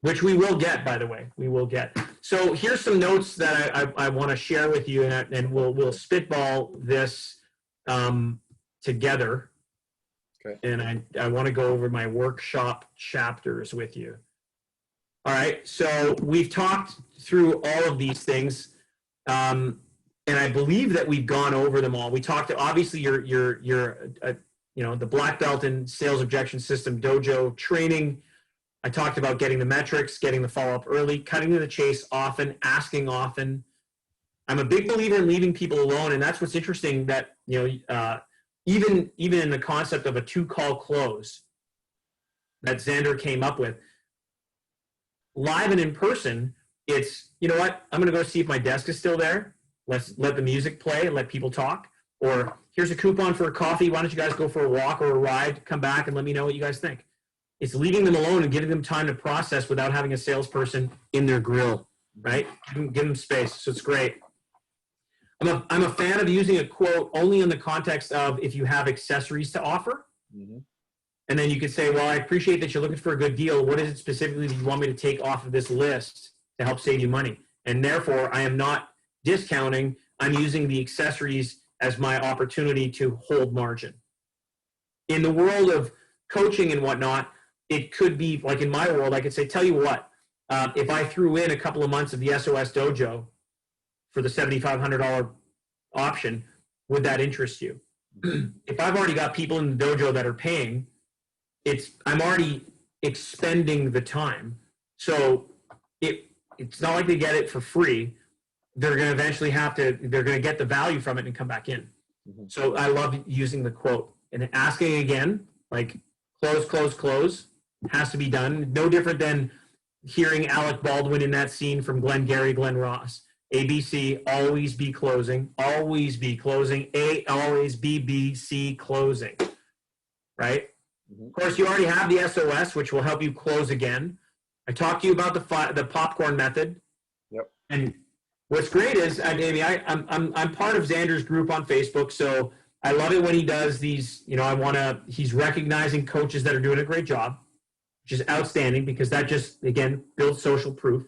Which we will get, by the way. We will get. So here's some notes that I want to share with you, and we'll spitball this together. Okay. And I want to go over my workshop chapters with you. All right. So we've talked through all of these things, and I believe that we've gone over them all. We talked. Obviously, you're the black belt in sales objection system dojo training. I talked about getting the metrics, getting the follow-up early, cutting to the chase often, asking often. I'm a big believer in leaving people alone, and that's what's interesting, that even in the concept of a 2-call close that Xander came up with, live and in person, it's, you know what, I'm going to go see if my desk is still there. Let's let the music play and let people talk. Or here's a coupon for a coffee. Why don't you guys go for a walk or a ride, come back and let me know what you guys think. It's leaving them alone and giving them time to process without having a salesperson in their grill, right? Give them space. So it's great. I'm a fan of using a quote only in the context of if you have accessories to offer. Mm-hmm. And then you could say, well, I appreciate that you're looking for a good deal. What is it specifically that you want me to take off of this list to help save you money? And therefore, I am not discounting. I'm using the accessories as my opportunity to hold margin. In the world of coaching and whatnot, it could be like in my world, I could say, tell you what, if I threw in a couple of months of the SOS Dojo for the $7,500 option, would that interest you? If I've already got people in the dojo that are paying, I'm already expending the time. So it's not like they get it for free. They're going to eventually they're going to get the value from it and come back in. Mm-hmm. So I love using the quote and asking again, like close, has to be done. No different than hearing Alec Baldwin in that scene from Glengarry Glen Ross. ABC, always be closing, always be closing, A, always be B, C, closing, right? Mm-hmm. Of course, you already have the SOS, which will help you close again. I talked to you about the popcorn method. Yep. And what's great is, Amy, I'm part of Xander's group on Facebook, so I love it when he does these, he's recognizing coaches that are doing a great job, which is outstanding because that just, again, builds social proof.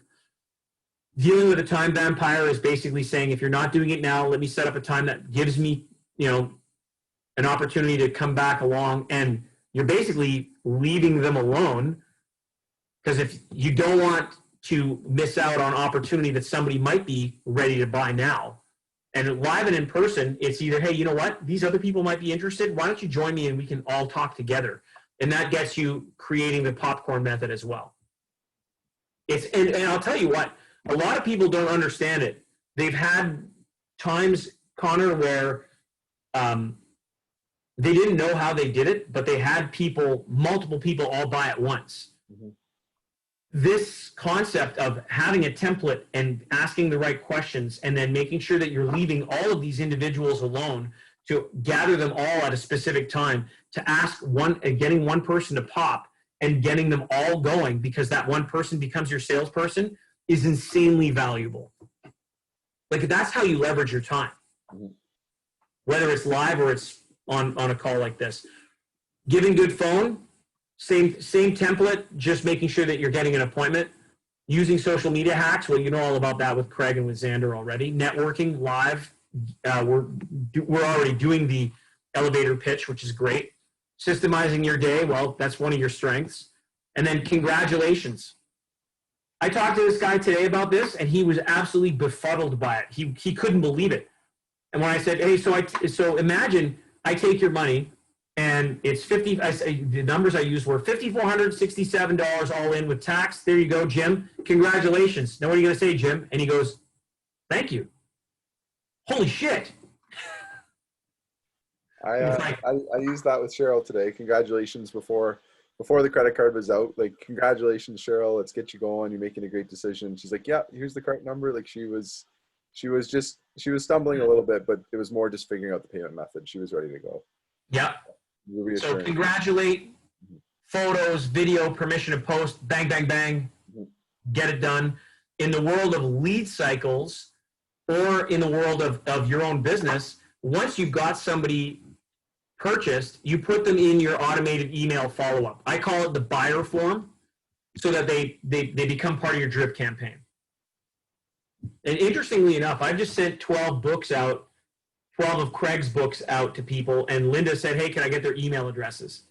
Dealing with a time vampire is basically saying, if you're not doing it now, let me set up a time that gives me, an opportunity to come back along, and you're basically leaving them alone because if you don't want to miss out on opportunity that somebody might be ready to buy now. And live and in person, it's either, hey, you know what? These other people might be interested. Why don't you join me and we can all talk together? And that gets you creating the popcorn method as well. And I'll tell you what, a lot of people don't understand it. They've had times, Connor, where they didn't know how they did it, but they had multiple people all buy at once. Mm-hmm. This concept of having a template and asking the right questions and then making sure that you're leaving all of these individuals alone to gather them all at a specific time, to ask getting one person to pop and getting them all going because that one person becomes your salesperson is insanely valuable. Like that's how you leverage your time, whether it's live or it's on a call like this. Giving good phone, same template, just making sure that you're getting an appointment. Using social media hacks, well, you know all about that with Craig and with Xander already. Networking live, we're already doing the elevator pitch, which is great. Systemizing your day, well, that's one of your strengths. And then congratulations. I talked to this guy today about this, and he was absolutely befuddled by it. He couldn't believe it. And when I said, hey, so imagine I take your money, and it's the numbers I used were $5,467 all in with tax. There you go, Jim. Congratulations. Now what are you going to say, Jim? And he goes, thank you. Holy shit. I used that with Cheryl today. Congratulations before the credit card was out. Like, congratulations, Cheryl. Let's get you going. You're making a great decision. She's like, yeah, here's the correct number. Like she was stumbling a little bit, but it was more just figuring out the payment method. She was ready to go. Yeah. So congratulate, photos, video, permission to post, bang, bang, bang, get it done. In the world of lead cycles or in the world of your own business, once you've got somebody purchased, you put them in your automated email follow-up. I call it the buyer form so that they become part of your drip campaign. And interestingly enough, I've just sent 12 books out, 12 of Craig's books out to people, and Linda said, hey, can I get their email addresses?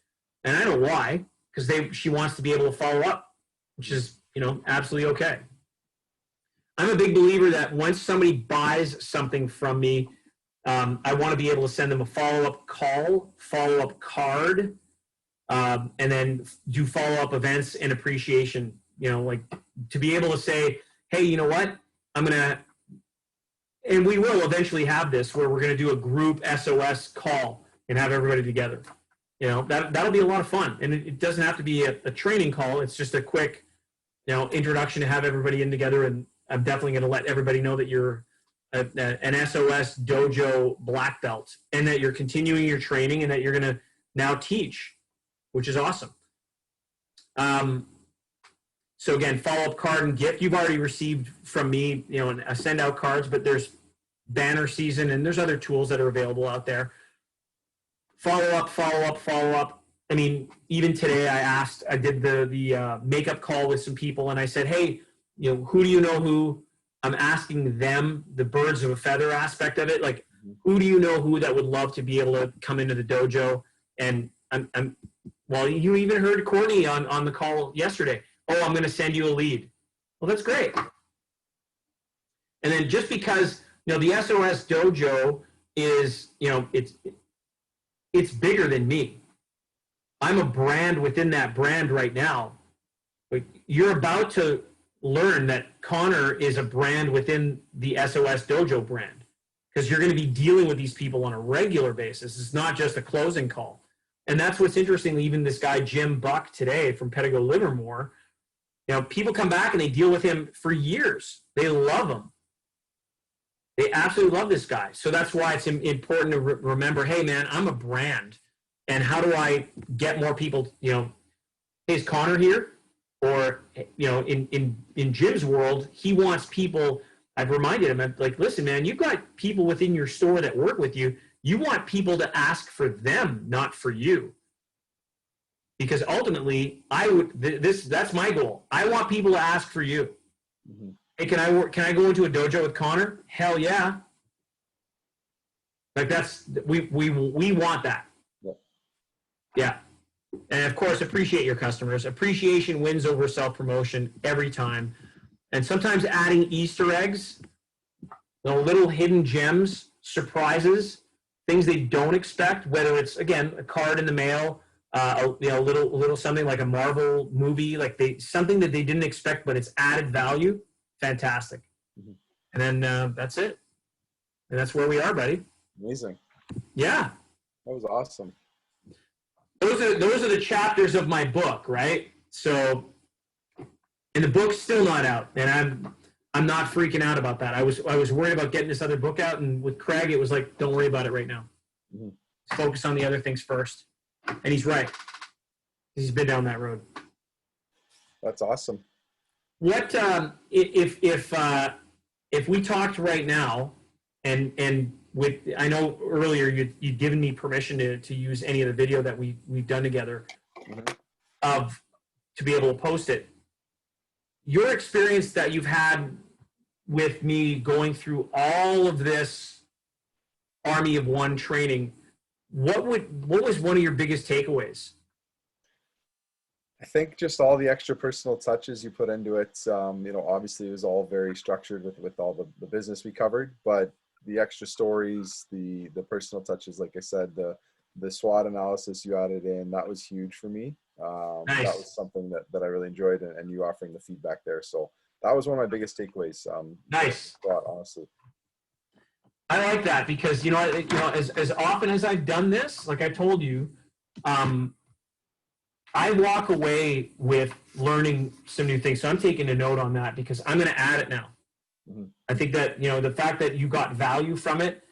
And I know why, because she wants to be able to follow up, which is, absolutely okay. I'm a big believer that once somebody buys something from me, I want to be able to send them a follow-up call, follow-up card, and then do follow-up events and appreciation, like to be able to say, hey, you know what? And we will eventually have this where we're going to do a group SOS call and have everybody together. That'll be a lot of fun. And it doesn't have to be a training call. It's just a quick, introduction to have everybody in together. And I'm definitely going to let everybody know that you're an SOS dojo black belt and that you're continuing your training and that you're going to now teach, which is awesome. So again, follow-up card and gift. You've already received from me, send out cards, but there's banner season and there's other tools that are available out there. Follow up. I mean, even today I did the makeup call with some people and I said, hey, who do you know who? I'm asking them the birds of a feather aspect of it. Like, who do you know who that would love to be able to come into the dojo? And well, you even heard Courtney on the call yesterday. Oh, I'm going to send you a lead. Well, that's great. And then just because, the SOS dojo is, it's bigger than me. I'm a brand within that brand right now. Like, you're about to learn that Connor is a brand within the SOS dojo brand, because you're going to be dealing with these people on a regular basis. It's not just a closing call. And that's what's interesting. Even this guy, Jim Buck, today from Pedigo Livermore, people come back and they deal with him for years. They love him. They absolutely love this guy. So that's why it's important to remember, hey, man, I'm a brand. And how do I get more people, hey, is Connor here? Or, in Jim's world, he wants people. I've reminded him, like, listen, man, you've got people within your store that work with you. You want people to ask for them, not for you. Because ultimately, that's my goal. I want people to ask for you. Mm-hmm. Hey, can I go into a dojo with Connor? Hell yeah. Like, we want that. Yeah. And of course, appreciate your customers. Appreciation wins over self-promotion every time. And sometimes adding Easter eggs, little hidden gems, surprises, things they don't expect, whether it's, again, a card in the mail, little something like a Marvel movie, like something that they didn't expect, but it's added value. Fantastic. Mm-hmm. And then that's it. And that's where we are, buddy. Amazing. Yeah. That was awesome. Those are the chapters of my book, right? So, and the book's still not out, and I'm not freaking out about that. I was worried about getting this other book out, and with Craig, it was like, don't worry about it right now. Mm-hmm. Focus on the other things first. And he's right. He's been down that road. That's awesome. What if we talked right now, and with, I know earlier you'd given me permission to use any of the video that we've done together, mm-hmm. To be able to post it. Your experience that you've had with me going through all of this Army of One training, what was one of your biggest takeaways? I think just all the extra personal touches you put into it. Obviously it was all very structured with all the business we covered, but the extra stories, the personal touches, like I said, the SWOT analysis you added in, that was huge for me. Nice. That was something that I really enjoyed, and you offering the feedback there. So that was one of my biggest takeaways. Nice. SWOT, honestly. I like that because, as often as I've done this, like I told you, I walk away with learning some new things. So I'm taking a note on that because I'm going to add it now. Mm-hmm. I think that, the fact that you got value from it,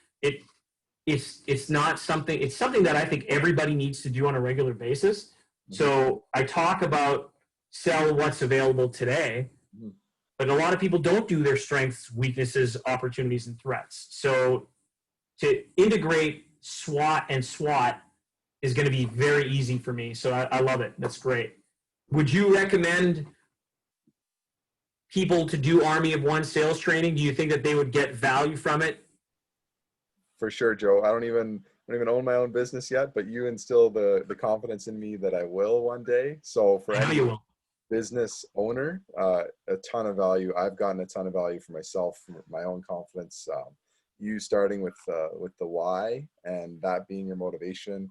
it's not something, it's something that I think everybody needs to do on a regular basis. Mm-hmm. So I talk about sell what's available today, mm-hmm. but a lot of people don't do their strengths, weaknesses, opportunities, and threats. So to integrate SWOT and SWAT is going to be very easy for me. So I love it. That's great. Would you recommend people to do Army of One sales training? Do you think that they would get value from it? For sure, Joe. I don't even own my own business yet, but you instill the confidence in me that I will one day. So for any business owner, a ton of value. I've gotten a ton of value for myself, for my own confidence. You starting with the why, and that being your motivation,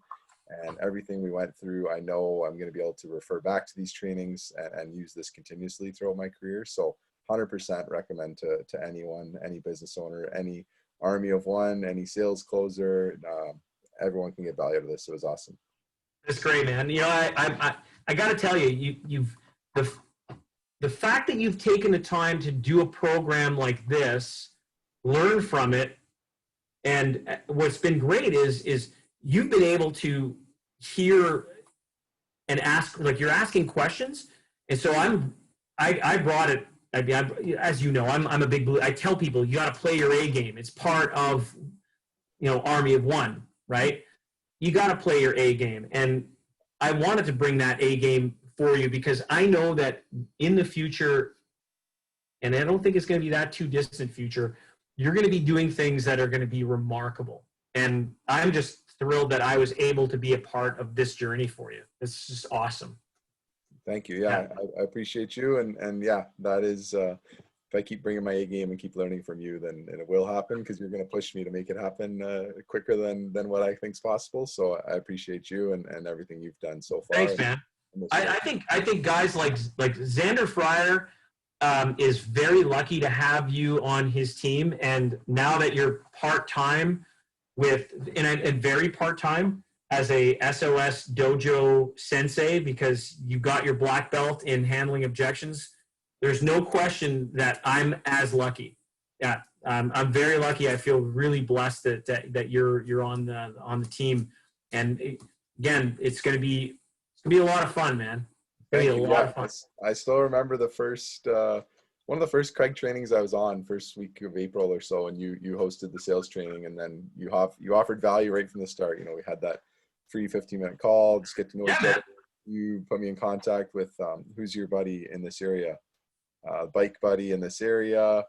and everything we went through, I know I'm going to be able to refer back to these trainings and use this continuously throughout my career. So 100% recommend to anyone, any business owner, any Army of One, any sales closer, everyone can get value out of this. It was awesome. That's great, man. I got to tell you, the fact that you've taken the time to do a program like this, learn from it, and what's been great is you've been able to hear and ask, like you're asking questions, And so I brought it. I mean, as you know, I'm a big believer. I tell people you got to play your A game. It's part of, Army of One, right? You got to play your A game. And I wanted to bring that A game for you because I know that in the future, and I don't think it's going to be that too distant future, you're going to be doing things that are going to be remarkable. And I'm just thrilled that I was able to be a part of this journey for you. It's just awesome. Thank you. Yeah, I appreciate you. And yeah, that is, if I keep bringing my A game and keep learning from you, then it will happen because you're going to push me to make it happen quicker than what I think is possible. So I appreciate you and everything you've done so far. Thanks, man. I think guys like Xander Fryer is very lucky to have you on his team. And now that you're part-time and very part-time as a SOS dojo sensei, because you got your black belt in handling objections, there's no question that I'm as lucky. Yeah, I'm very lucky. I feel really blessed that you're on the team. And again, it's gonna be a lot of fun, man. It's gonna be a lot of fun. I still remember the first one of the first Craig trainings I was on, first week of April or so, and you hosted the sales training, and then you offered value right from the start. We had that free 15-minute call, just get to know each other. You put me in contact with who's your buddy in this area, bike buddy in this area.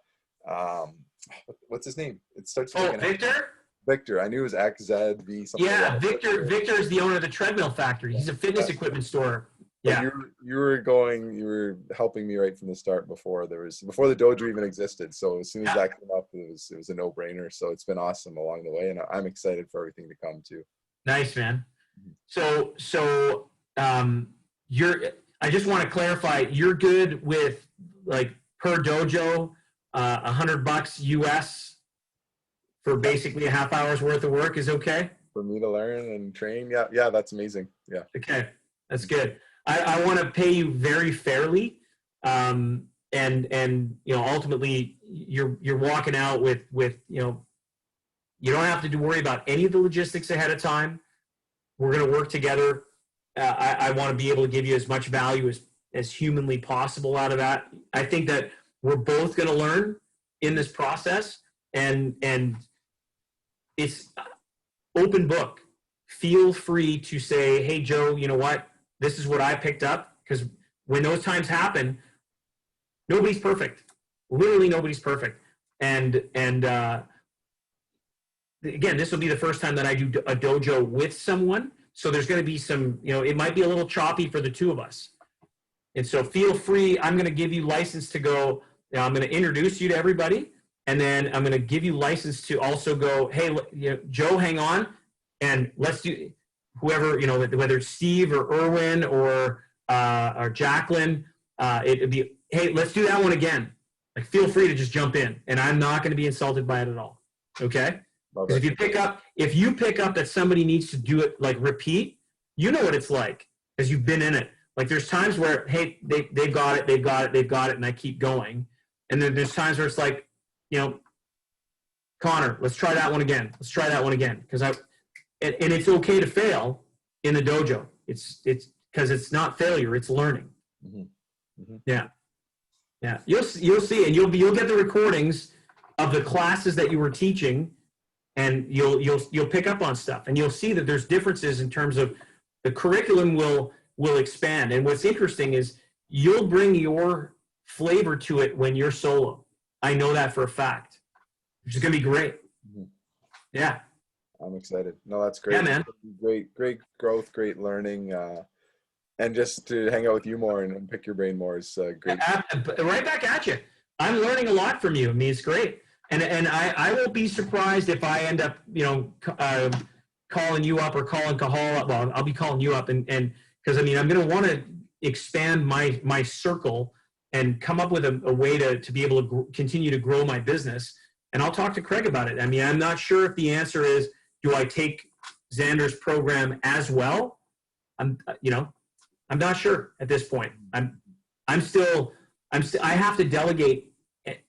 What's his name? It starts with Victor. Victor. I knew it was XZV. Something like Victor. Victor is the owner of the Treadmill Factory. He's a fitness equipment store. Yeah. You were helping me right from the start before the dojo even existed. So as soon as that came up, it was a no-brainer. So it's been awesome along the way, and I'm excited for everything to come too. Nice, man. So I just want to clarify, you're good with like per dojo, $100 US for basically a half hour's worth of work is okay? For me to learn and train? Yeah, that's amazing. Yeah. Okay, that's good. I want to pay you very fairly, and ultimately you're walking out with you don't have to worry about any of the logistics ahead of time. We're going to work together. I want to be able to give you as much value as humanly possible out of that. I think that we're both going to learn in this process, and it's open book. Feel free to say, hey, Joe, you know what? This is what I picked up, because when those times happen, nobody's perfect. Literally nobody's perfect. And again, this will be the first time that I do a dojo with someone. So there's going to be some, it might be a little choppy for the two of us. And so feel free. I'm going to give you license to go. I'm going to introduce you to everybody. And then I'm going to give you license to also go, hey, Joe, hang on. And let's do whoever, whether it's Steve or Erwin or Jacqueline, it'd be, hey, let's do that one again. Like, feel free to just jump in. And I'm not going to be insulted by it at all. Okay? Because if you pick up that somebody needs to do it, like repeat, you know what it's like because you've been in it. Like there's times where, hey, they've got it, and I keep going. And then there's times where it's like, Connor, let's try that one again. Because and it's okay to fail in the dojo. It's because it's not failure, it's learning. Mm-hmm. Mm-hmm. Yeah. You'll see, and you'll get the recordings of the classes that you were teaching. And you'll pick up on stuff, and you'll see that there's differences in terms of the curriculum will expand. And what's interesting is you'll bring your flavor to it when you're solo. I know that for a fact, which is gonna be great. Mm-hmm. Yeah, I'm excited. No, that's great. Yeah, man. Great growth, great learning, and just to hang out with you more and pick your brain more is great. Right back at you. I'm learning a lot from you. I mean, it's great. And I won't be surprised if I end up, calling you up or calling Cahal up. Well, I'll be calling you up, and because I'm going to want to expand my circle and come up with a way to be able to continue to grow my business. And I'll talk to Craig about it. I mean, I'm not sure if the answer is, do I take Xander's program as well? I'm not sure at this point. I have to delegate.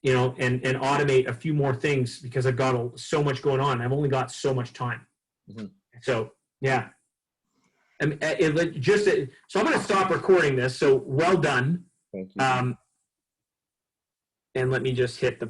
And automate a few more things because I've got so much going on. I've only got so much time. Mm-hmm. So, yeah. So I'm going to stop recording this. So well done. Thank you. And let me just hit the